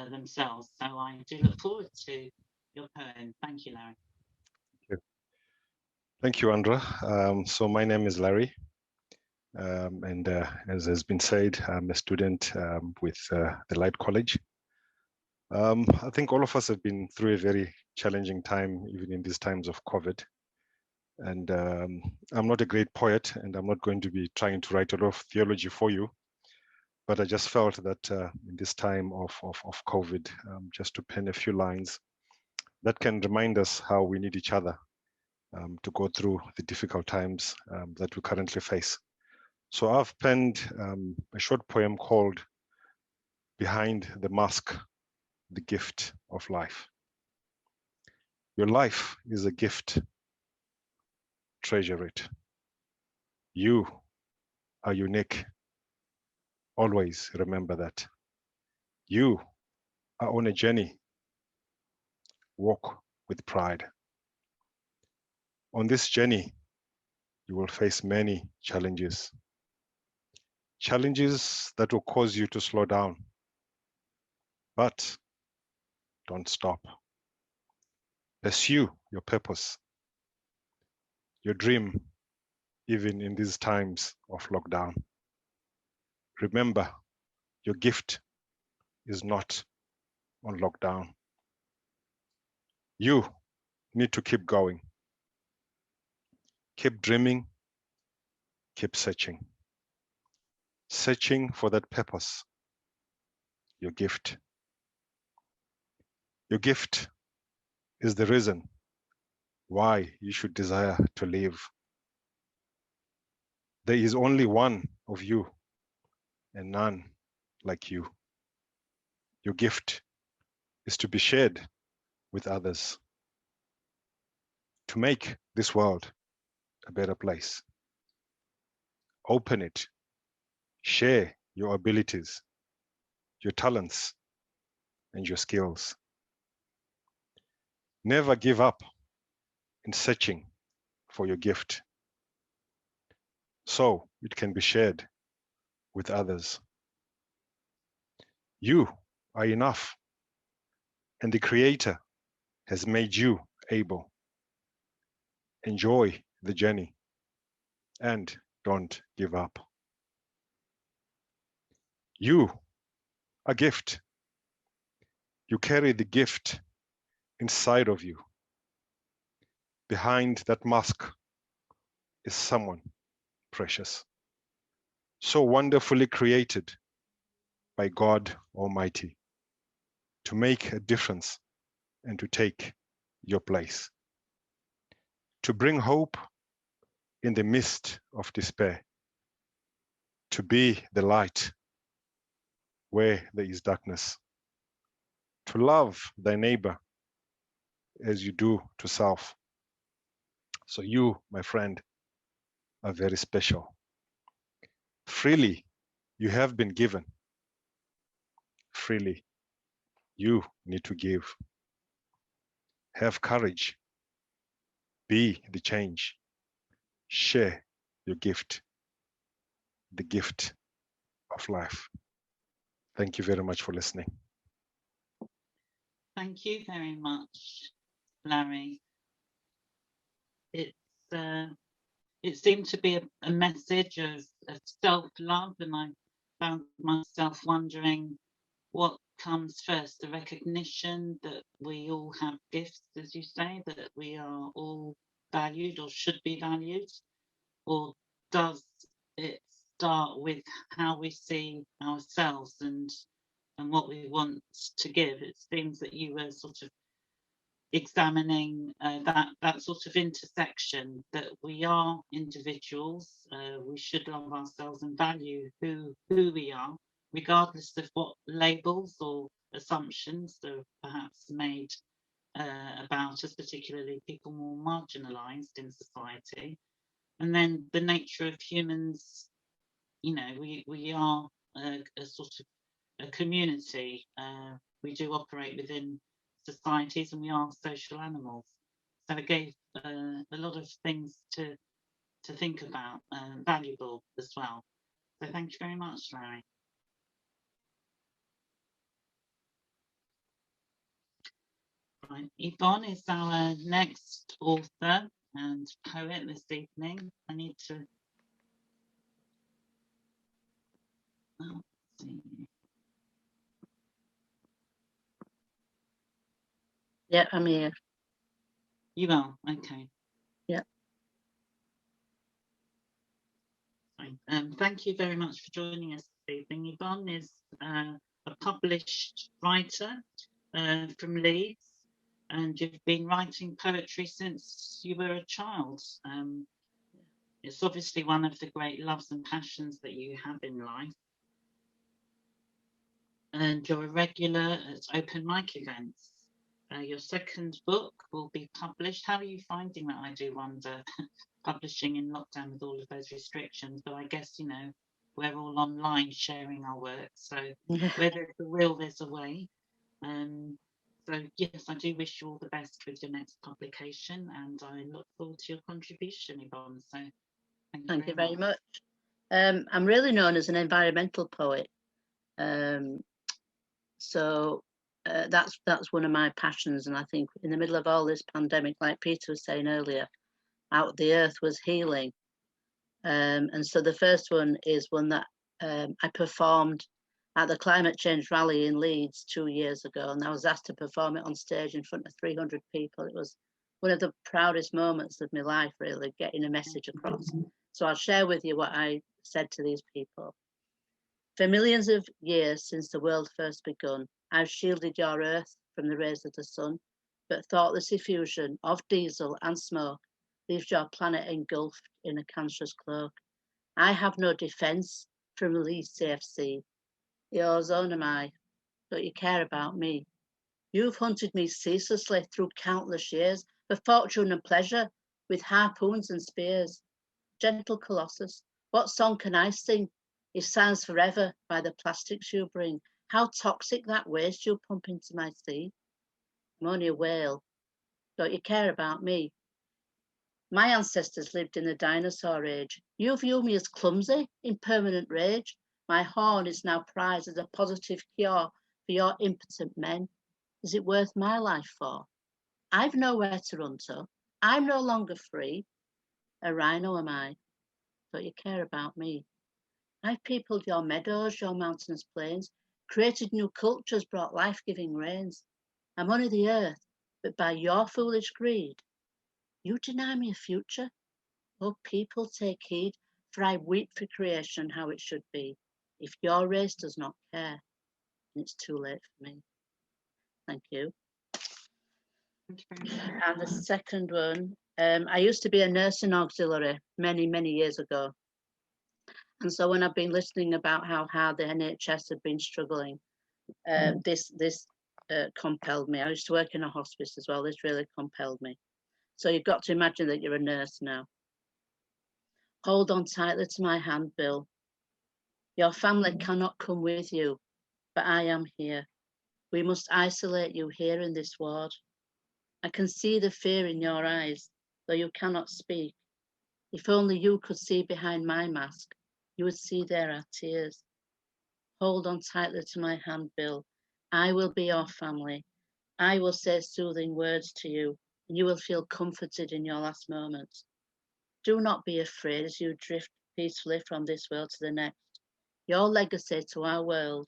themselves. So I do look forward to your poem. Thank you, Larry. Thank you, Andra. So my name is Larry. And as has been said, I'm a student with the Light College. I think all of us have been through a very challenging time, even in these times of COVID. And I'm not a great poet, and I'm not going to be trying to write a lot of theology for you. But I just felt that in this time of COVID, just to pen a few lines that can remind us how we need each other to go through the difficult times that we currently face. So I've penned a short poem called Behind the Mask, the Gift of Life. Your life is a gift. Treasure it. You are unique. Always remember that. You are on a journey. Walk with pride. On this journey, you will face many challenges. Challenges that will cause you to slow down. But don't stop. Pursue your purpose, your dream, even in these times of lockdown. Remember, your gift is not on lockdown. You need to keep going. Keep dreaming, keep searching. Searching for that purpose, your gift. Your gift is the reason why you should desire to live. There is only one of you and none like you. Your gift is to be shared with others, to make this world a better place. Open it, share your abilities, your talents, and your skills. Never give up in searching for your gift, so it can be shared with others. You are enough, and the Creator has made you able. Enjoy the journey and don't give up. You are a gift. You carry the gift inside of you. Behind that mask is someone precious, so wonderfully created by God Almighty to make a difference and to take your place, to bring hope in the midst of despair, to be the light where there is darkness, to love thy neighbor as you do to self. So you, my friend, are very special. Freely you have been given. Freely you need to give. Have courage. Be the change. Share your gift, the gift of life. Thank you very much for listening. Thank you very much, Larry. It seemed to be a message of self-love, and I found myself wondering what comes first, the recognition that we all have gifts, as you say, that we are all valued or should be valued, or does it start with how we see ourselves and what we want to give? It seems that you were sort of examining that sort of intersection, that we are individuals, we should love ourselves and value who we are, regardless of what labels or assumptions are perhaps made about us, particularly people more marginalised in society. And then the nature of humans, you know, we are a sort of a community. We do operate within societies, and we are social animals. So it gave a lot of things to think about, valuable as well. So thank you very much, Larry. Right. Yvonne is our next author and poet this evening. I need to let's see. Yeah, I'm here. You are, okay. Yeah. Thank you very much for joining us this evening. Yvonne is a published writer from Leeds, and you've been writing poetry since you were a child. It's obviously one of the great loves and passions that you have in life. And you're a regular at open mic events. Your second book will be published. How are you finding that? I do wonder, publishing in lockdown with all of those restrictions, but I guess, you know, we're all online sharing our work. So where there's a will, there's a way. So yes, I do wish you all the best with your next publication, and I look forward to your contribution, Yvonne. So thank you very much. I'm really known as an environmental poet. So that's one of my passions, and I think in the middle of all this pandemic, like Peter was saying earlier, out the earth was healing. And so the first one is one that I performed at the climate change rally in Leeds 2 years ago, and I was asked to perform it on stage in front of 300 people. It was one of the proudest moments of my life, really, getting a message across. So I'll share with you what I said to these people. For millions of years since the world first begun, I've shielded your earth from the rays of the sun, but thoughtless effusion of diesel and smoke leaves your planet engulfed in a cancerous cloak. I have no defence from the least CFC. The ozone am I, don't you care about me? You've hunted me ceaselessly through countless years for fortune and pleasure with harpoons and spears. Gentle Colossus, what song can I sing if silenced forever by the plastics you bring? How toxic that waste you pump into my sea. I'm only a whale, don't you care about me? My ancestors lived in the dinosaur age. You view me as clumsy, in permanent rage. My horn is now prized as a positive cure for your impotent men. Is it worth my life for? I've nowhere to run to. I'm no longer free. A rhino am I. Don't you care about me? I've peopled your meadows, your mountainous plains, created new cultures, brought life-giving rains. I'm only the earth, but by your foolish greed, you deny me a future. Oh, people, take heed, for I weep for creation how it should be. If your race does not care, then it's too late for me. Thank you. And the second one, I used to be a nursing auxiliary many, many years ago. And so when I've been listening about how hard the NHS had been struggling, this compelled me. I used to work in a hospice as well. This really compelled me. So you've got to imagine that you're a nurse now. Hold on tightly to my hand, Bill. Your family cannot come with you, but I am here. We must isolate you here in this ward. I can see the fear in your eyes, though you cannot speak. If only you could see behind my mask, you would see there are tears. Hold on tightly to my hand, Bill. I will be your family. I will say soothing words to you, and you will feel comforted in your last moments. Do not be afraid as you drift peacefully from this world to the next. Your legacy to our world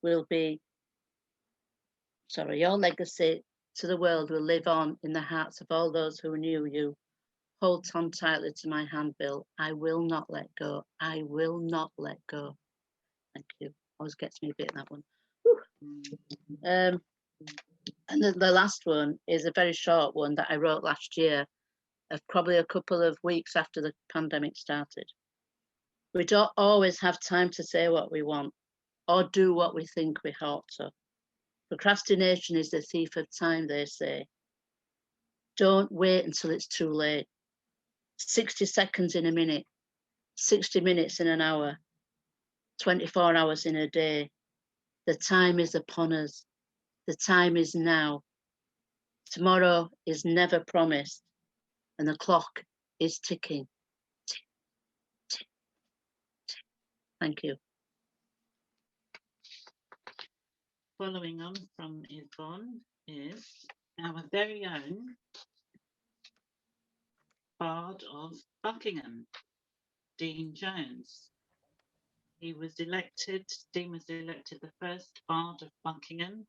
will be, your legacy to the world will live on in the hearts of all those who knew you. Hold on tightly to my hand, Bill. I will not let go. I will not let go. Thank you. Always gets me a bit, that one. And the last one is a very short one that I wrote last year, probably a couple of weeks after the pandemic started. We don't always have time to say what we want or do what we think we ought to. Procrastination is the thief of time, they say. Don't wait until it's too late. 60 seconds in a minute, 60 minutes in an hour, 24 hours in a day. The time is upon us. The time is now. Tomorrow is never promised, and the clock is ticking. Tick, tick, tick. Thank you. Following on from Yvonne is our very own Bard of Buckingham, Dean Jones. Dean was elected the first Bard of Buckingham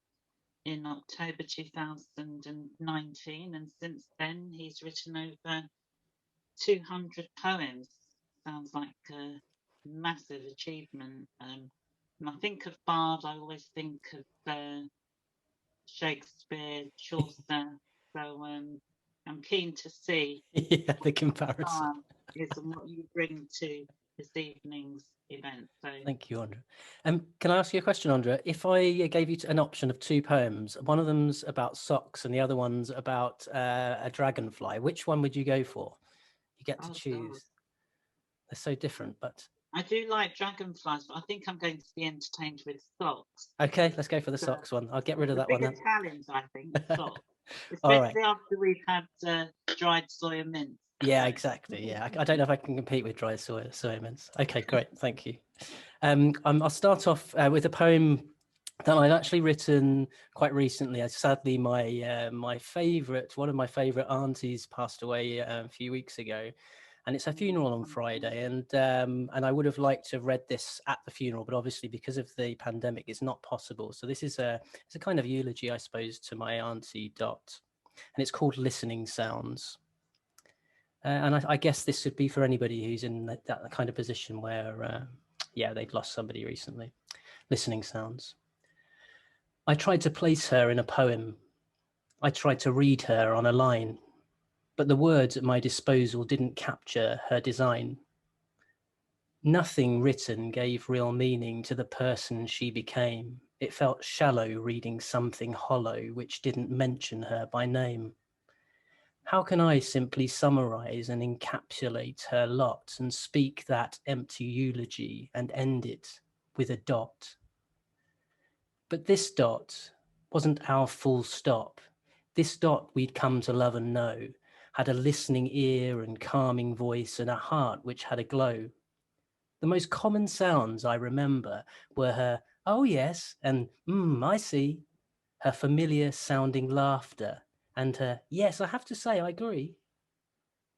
in October 2019, and since then he's written over 200 poems. Sounds like massive achievement. When I think of Bard, I always think of Shakespeare, Chaucer. So I'm keen to see yeah, the comparison. Bard is and what you bring to this evening's event. So thank you, Andrea. Can I ask you a question, Andrea? If I gave you an option of 2 poems, one of them's about socks and the other one's about a dragonfly, which one would you go for? You get to choose. God. They're so different, but I do like dragonflies, but I think I'm going to be entertained with socks. Okay, let's go for the socks one. I'll get rid of that one then. Bigger challenge, I think, socks. All right. Especially after we've had dried soya mince. Yeah, exactly. Yeah, I don't know if I can compete with dried soya mince. Okay, great. Thank you. I'll start off with a poem that I'd actually written quite recently. Sadly, one of my favourite aunties passed away a few weeks ago. And it's her funeral on Friday, and I would have liked to have read this at the funeral, but obviously because of the pandemic, it's not possible. So this is it's a kind of eulogy, I suppose, to my auntie Dot, and it's called Listening Sounds. And I guess this would be for anybody who's in that kind of position where, yeah, they've lost somebody recently. Listening Sounds. I tried to place her in a poem. I tried to read her on a line. But the words at my disposal didn't capture her design. Nothing written gave real meaning to the person she became. It felt shallow reading something hollow which didn't mention her by name. How can I simply summarize and encapsulate her lot and speak that empty eulogy and end it with a dot? But this dot wasn't our full stop. This dot we'd come to love and know. Had a listening ear and calming voice and a heart which had a glow. The most common sounds I remember were her, oh yes, and I see, her familiar sounding laughter, and her, yes, I have to say, I agree.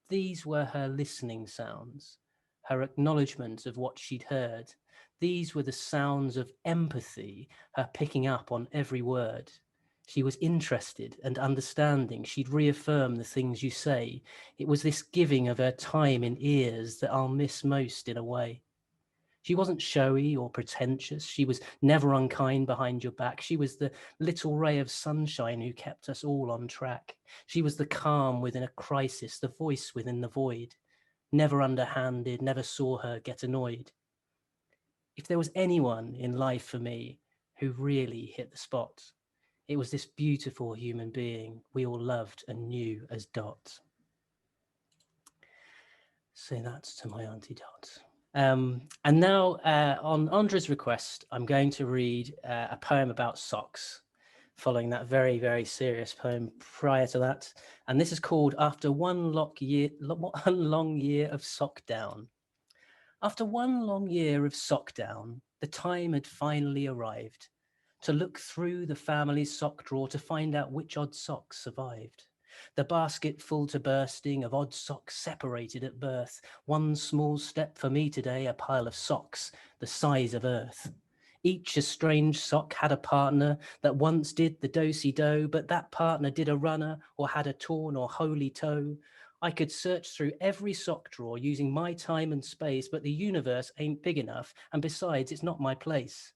These were her listening sounds, her acknowledgement of what she'd heard. These were the sounds of empathy, her picking up on every word. She was interested and understanding. She'd reaffirm the things you say. It was this giving of her time in ears that I'll miss most in a way. She wasn't showy or pretentious. She was never unkind behind your back. She was the little ray of sunshine who kept us all on track. She was the calm within a crisis, the voice within the void. Never underhanded, never saw her get annoyed. If there was anyone in life for me who really hit the spot, it was this beautiful human being we all loved and knew as Dot. So that's to my auntie Dot. And now on Andrea's request, I'm going to read a poem about socks, following that very, very serious poem prior to that. And this is called After One Long Year of Sock Down. After one long year of sock down, the time had finally arrived to look through the family's sock drawer to find out which odd socks survived. The basket full to bursting of odd socks separated at birth. One small step for me today, a pile of socks the size of earth. Each a strange sock had a partner that once did the do-si-do, but that partner did a runner or had a torn or holy toe. I could search through every sock drawer using my time and space, but the universe ain't big enough, and besides, it's not my place.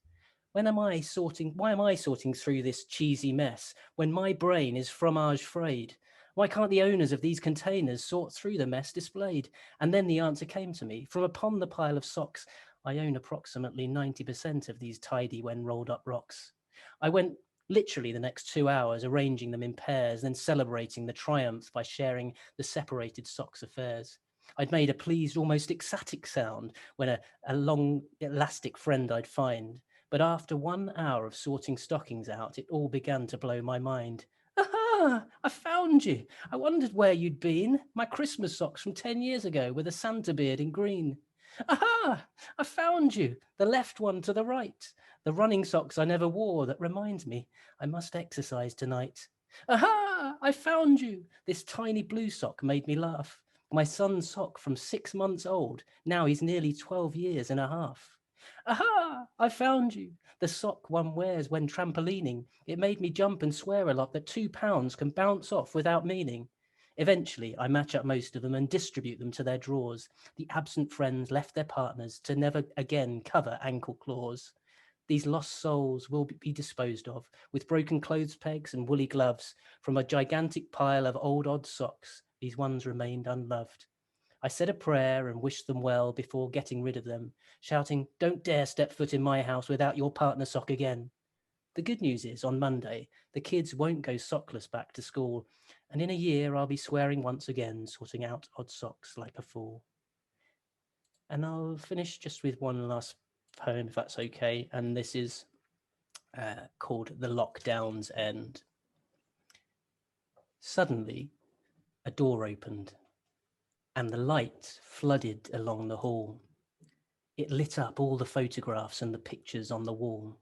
Why am I sorting through this cheesy mess when my brain is fromage frayed? Why can't the owners of these containers sort through the mess displayed? And then the answer came to me. From upon the pile of socks, I own approximately 90% of these tidy when rolled up rocks. I went literally the next 2 hours arranging them in pairs, then celebrating the triumph by sharing the separated socks affairs. I'd made a pleased, almost ecstatic sound when a long elastic friend I'd find. But after 1 hour of sorting stockings out, it all began to blow my mind. Aha! I found you. I wondered where you'd been. My Christmas socks from 10 years ago with a Santa beard in green. Aha! I found you. The left one to the right. The running socks I never wore that reminds me I must exercise tonight. Aha! I found you. This tiny blue sock made me laugh. My son's sock from 6 months old. Now he's nearly 12 years and a half. Aha! I found you. The sock one wears when trampolining. It made me jump and swear a lot that £2 can bounce off without meaning. Eventually, I match up most of them and distribute them to their drawers. The absent friends left their partners to never again cover ankle claws. These lost souls will be disposed of with broken clothes pegs and woolly gloves. From a gigantic pile of old odd socks, these ones remained unloved. I said a prayer and wished them well before getting rid of them, shouting, "Don't dare step foot in my house without your partner sock again." The good news is, on Monday, the kids won't go sockless back to school, and in a year I'll be swearing once again, sorting out odd socks like a fool. And I'll finish just with one last poem, if that's okay, and this is called The Lockdown's End. Suddenly, a door opened, and the light flooded along the hall. It lit up all the photographs and the pictures on the wall.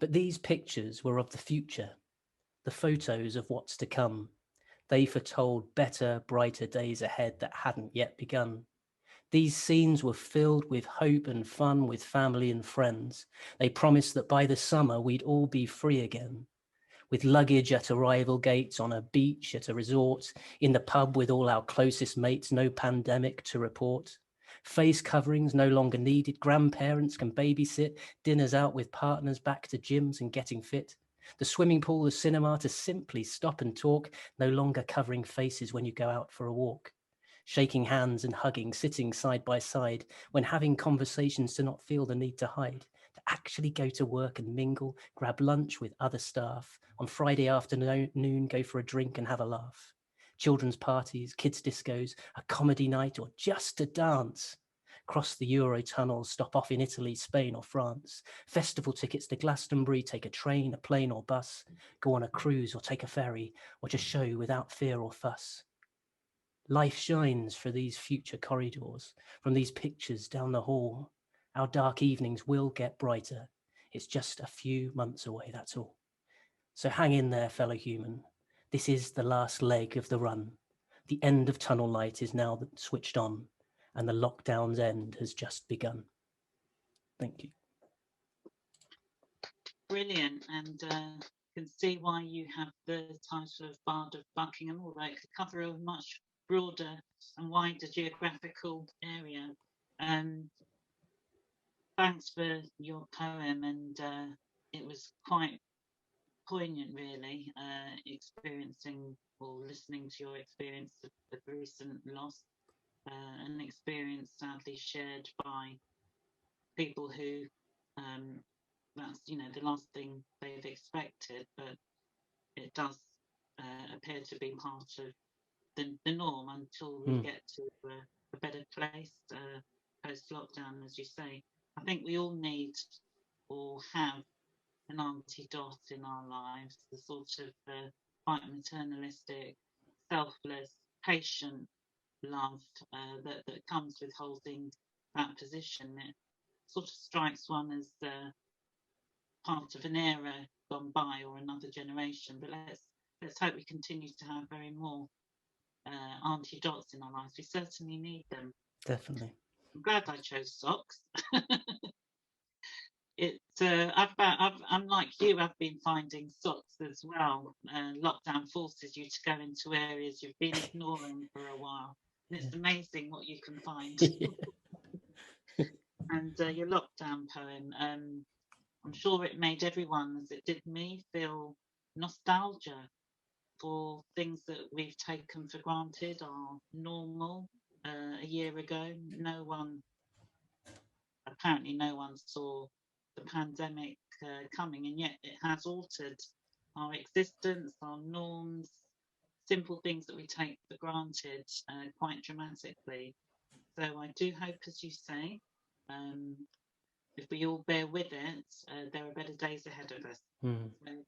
But these pictures were of the future, the photos of what's to come. They foretold better, brighter days ahead that hadn't yet begun. These scenes were filled with hope and fun with family and friends. They promised that by the summer we'd all be free again. With luggage at arrival gates, on a beach, at a resort, in the pub with all our closest mates, no pandemic to report. Face coverings no longer needed, grandparents can babysit, dinners out with partners, back to gyms and getting fit. The swimming pool, the cinema, to simply stop and talk, no longer covering faces when you go out for a walk. Shaking hands and hugging, sitting side by side, when having conversations to not feel the need to hide, to actually go to work and mingle, grab lunch with other staff. On Friday afternoon, go for a drink and have a laugh. Children's parties, kids' discos, a comedy night, or just to dance. Cross the Eurotunnel, stop off in Italy, Spain or France. Festival tickets to Glastonbury, take a train, a plane or bus. Go on a cruise or take a ferry, watch a show without fear or fuss. Life shines for these future corridors, from these pictures down the hall. Our dark evenings will get brighter. It's just a few months away, that's all. So hang in there, fellow human. This is the last leg of the run. The end of tunnel light is now switched on, and the lockdown's end has just begun. Thank you. Brilliant, and can see why you have the title of Bard of Buckingham, although it could cover a much broader and wider geographical area. Thanks for your poem, and it was quite poignant, really, experiencing or listening to your experience of recent loss, an experience sadly shared by people who that's the last thing they've expected, but it does appear to be part of the norm until we get to a better place post-lockdown, as you say. I think we all need or have an Auntie Dot in our lives, the sort of quite maternalistic, selfless, patient love that comes with holding that position. It sort of strikes one as part of an era gone by or another generation, but let's hope we continue to have very more Auntie Dots in our lives. We certainly need them. Definitely. I'm glad I chose socks. I'm like you. I've been finding socks as well. Lockdown forces you to go into areas you've been ignoring for a while. And it's amazing what you can find. And your lockdown poem, I'm sure it made everyone, as it did me, feel nostalgia for things that we've taken for granted are normal. A year ago, apparently no one saw the pandemic coming, and yet it has altered our existence, our norms, simple things that we take for granted quite dramatically. So I do hope, as you say, if we all bear with it, there are better days ahead of us. So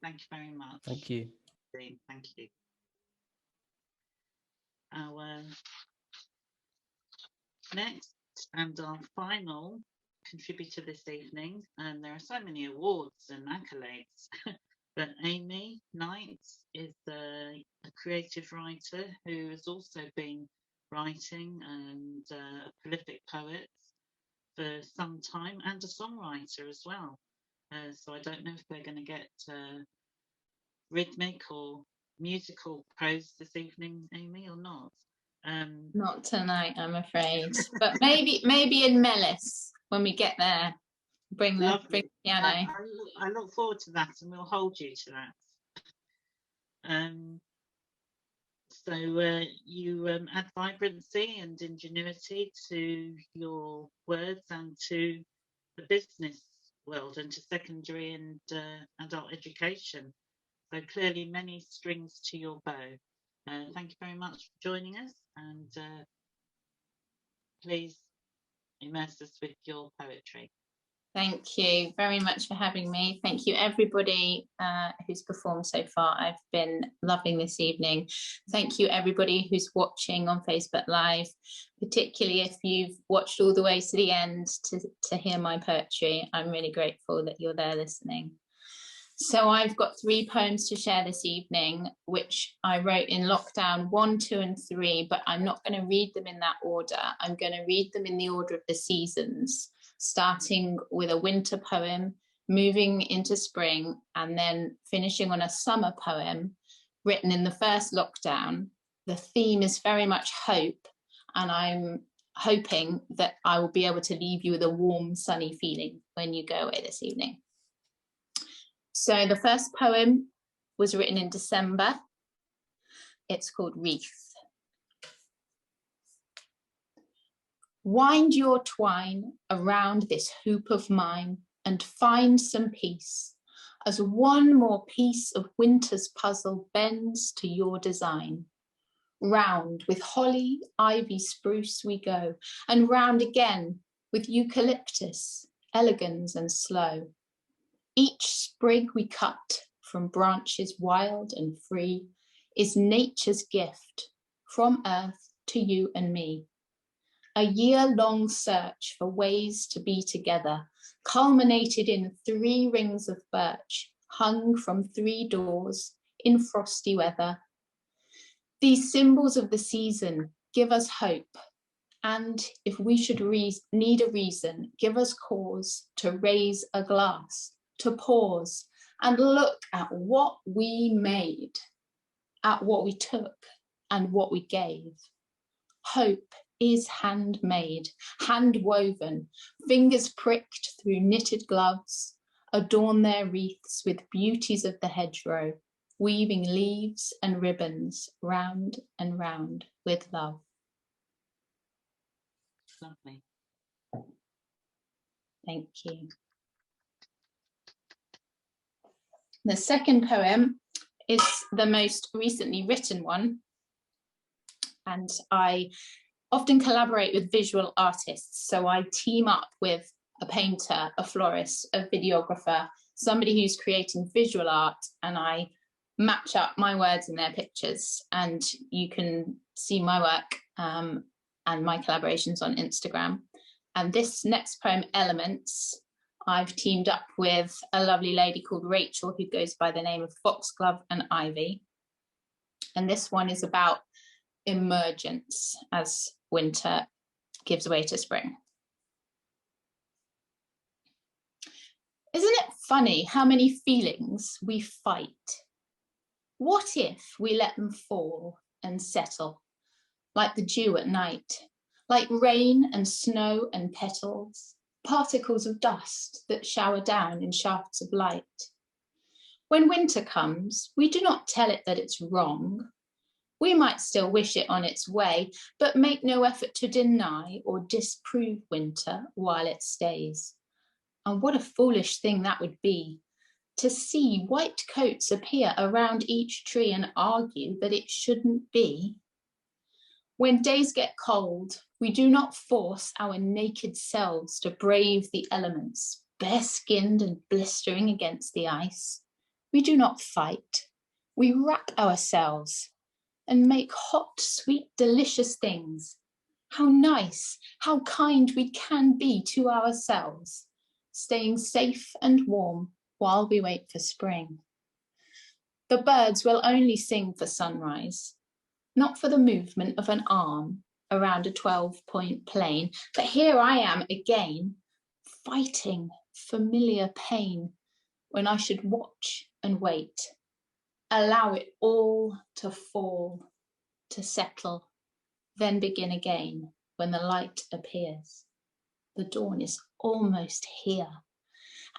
thank you very much. Thank you. Thank you. Our next and our final contributor this evening, and there are so many awards and accolades, but Amy Knight is a creative writer who has also been writing and a prolific poet for some time, and a songwriter as well. So I don't know if we're going to get rhythmic or musical prose this evening, Amy, or not? Not tonight, I'm afraid. But maybe in Mellis when we get there. Bring the piano. I look forward to that, and we'll hold you to that. So you add vibrancy and ingenuity to your words and to the business world and to secondary and adult education. So clearly many strings to your bow. Thank you very much for joining us, and please immerse us with your poetry. Thank you very much for having me. Thank you everybody who's performed so far. I've been loving this evening. Thank you everybody who's watching on Facebook Live, particularly if you've watched all the way to the end to hear my poetry. I'm really grateful that you're there listening. So I've got 3 poems to share this evening, which I wrote in lockdown 1, 2, and 3, but I'm not going to read them in that order. I'm going to read them in the order of the seasons, starting with a winter poem, moving into spring, and then finishing on a summer poem written in the first lockdown. The theme is very much hope, and I'm hoping that I will be able to leave you with a warm, sunny feeling when you go away this evening. So the first poem was written in December. It's called Wreath. Wind your twine around this hoop of mine and find some peace, as one more piece of winter's puzzle bends to your design. Round with holly, ivy, spruce we go, and round again with eucalyptus, elegans and slow. Each sprig we cut from branches wild and free is nature's gift from earth to you and me. A year-long search for ways to be together, culminated in 3 rings of birch hung from 3 doors in frosty weather. These symbols of the season give us hope, and if we should need a reason, give us cause to raise a glass, to pause and look at what we made, at what we took and what we gave. Hope is handmade, hand-woven, fingers pricked through knitted gloves, adorn their wreaths with beauties of the hedgerow, weaving leaves and ribbons round and round with love. Lovely. Thank you. The second poem is the most recently written one, and I often collaborate with visual artists. So I team up with a painter, a florist, a videographer, somebody who's creating visual art, and I match up my words and their pictures. And you can see my work and my collaborations on Instagram. And this next poem, Elements, I've teamed up with a lovely lady called Rachel who goes by the name of Foxglove and Ivy. And this one is about emergence as winter gives way to spring. Isn't it funny how many feelings we fight? What if we let them fall and settle, like the dew at night, like rain and snow and petals, particles of dust that shower down in shafts of light? When winter comes, we do not tell it that it's wrong. We might still wish it on its way, but make no effort to deny or disprove winter while it stays. And what a foolish thing that would be, to see white coats appear around each tree and argue that it shouldn't be. When days get cold, we do not force our naked selves to brave the elements, bare-skinned and blistering against the ice. We do not fight. We wrap ourselves and make hot, sweet, delicious things. How nice, how kind we can be to ourselves, staying safe and warm while we wait for spring. The birds will only sing for sunrise, not for the movement of an arm around a 12-point plane, but here I am again, fighting familiar pain when I should watch and wait. allow it all to fall, to settle, then begin again when the light appears. The dawn is almost here.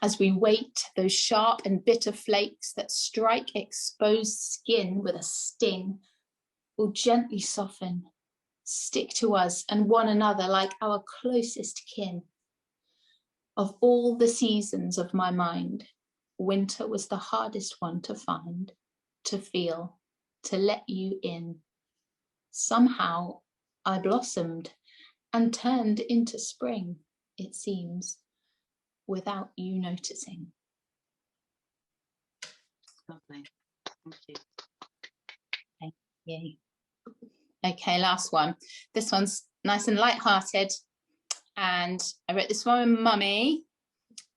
As we wait, those sharp and bitter flakes that strike exposed skin with a sting will gently soften, stick to us and one another like our closest kin. Of all the seasons of my mind, winter was the hardest one to find, to feel, to let you in. Somehow I blossomed and turned into spring, it seems, without you noticing. Lovely. Thank you. Thank you. Okay, last one. This one's nice and light-hearted. And I wrote this one with Mummy.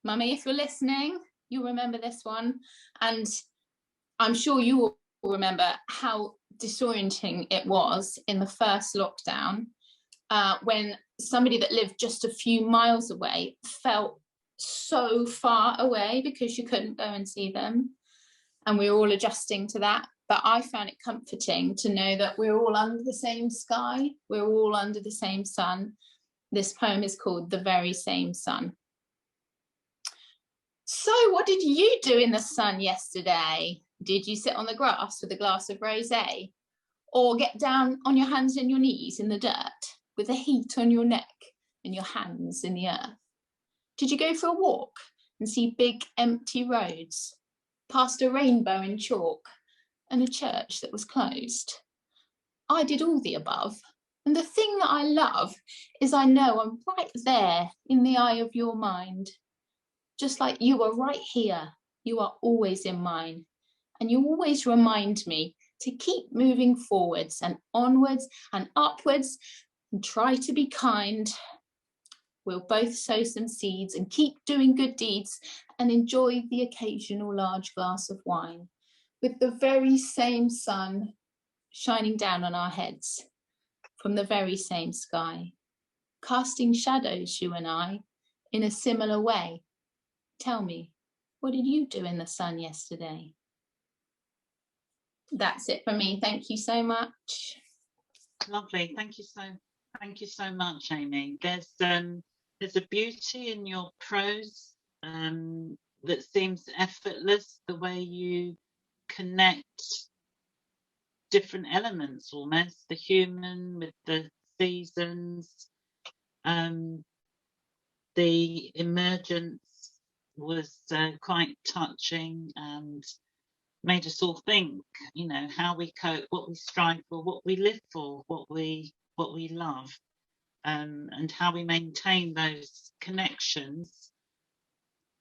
Mummy, if you're listening, you'll remember this one. And I'm sure you will remember how disorienting it was in the first lockdown when somebody that lived just a few miles away felt so far away because you couldn't go and see them. And we were all adjusting to that. But I found it comforting to know that we're all under the same sky. We're all under the same sun. This poem is called The Very Same Sun. So what did you do in the sun yesterday? Did you sit on the grass with a glass of rosé? Or get down on your hands and your knees in the dirt with the heat on your neck and your hands in the earth? Did you go for a walk and see big empty roads, past a rainbow in chalk and a church that was closed? I did all the above. And the thing that I love is I know I'm right there in the eye of your mind. Just like you are right here, you are always in mine. And you always remind me to keep moving forwards and onwards and upwards and try to be kind. We'll both sow some seeds and keep doing good deeds and enjoy the occasional large glass of wine with the very same sun shining down on our heads from the very same sky, casting shadows, you and I, in a similar way. Tell me, what did you do in the sun yesterday? That's it for me. Thank you so much. Lovely. Thank you so much, Amy. There's a beauty in your prose that seems effortless, the way you connect different elements, almost the human with the seasons. The emergence was quite touching and made us all think, you know, how we cope, what we strive for, what we live for, what we love, and how we maintain those connections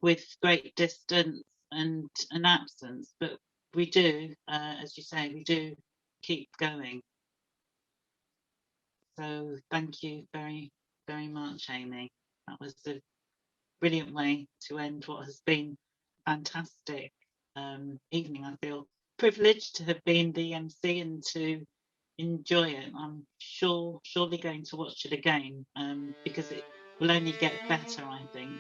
with great distance and an absence. But we do, as you say, we do keep going. So thank you very, very much, Amy. That was a brilliant way to end what has been a fantastic evening. I feel privileged to have been the MC and to enjoy it. I'm surely going to watch it again because it will only get better, I think.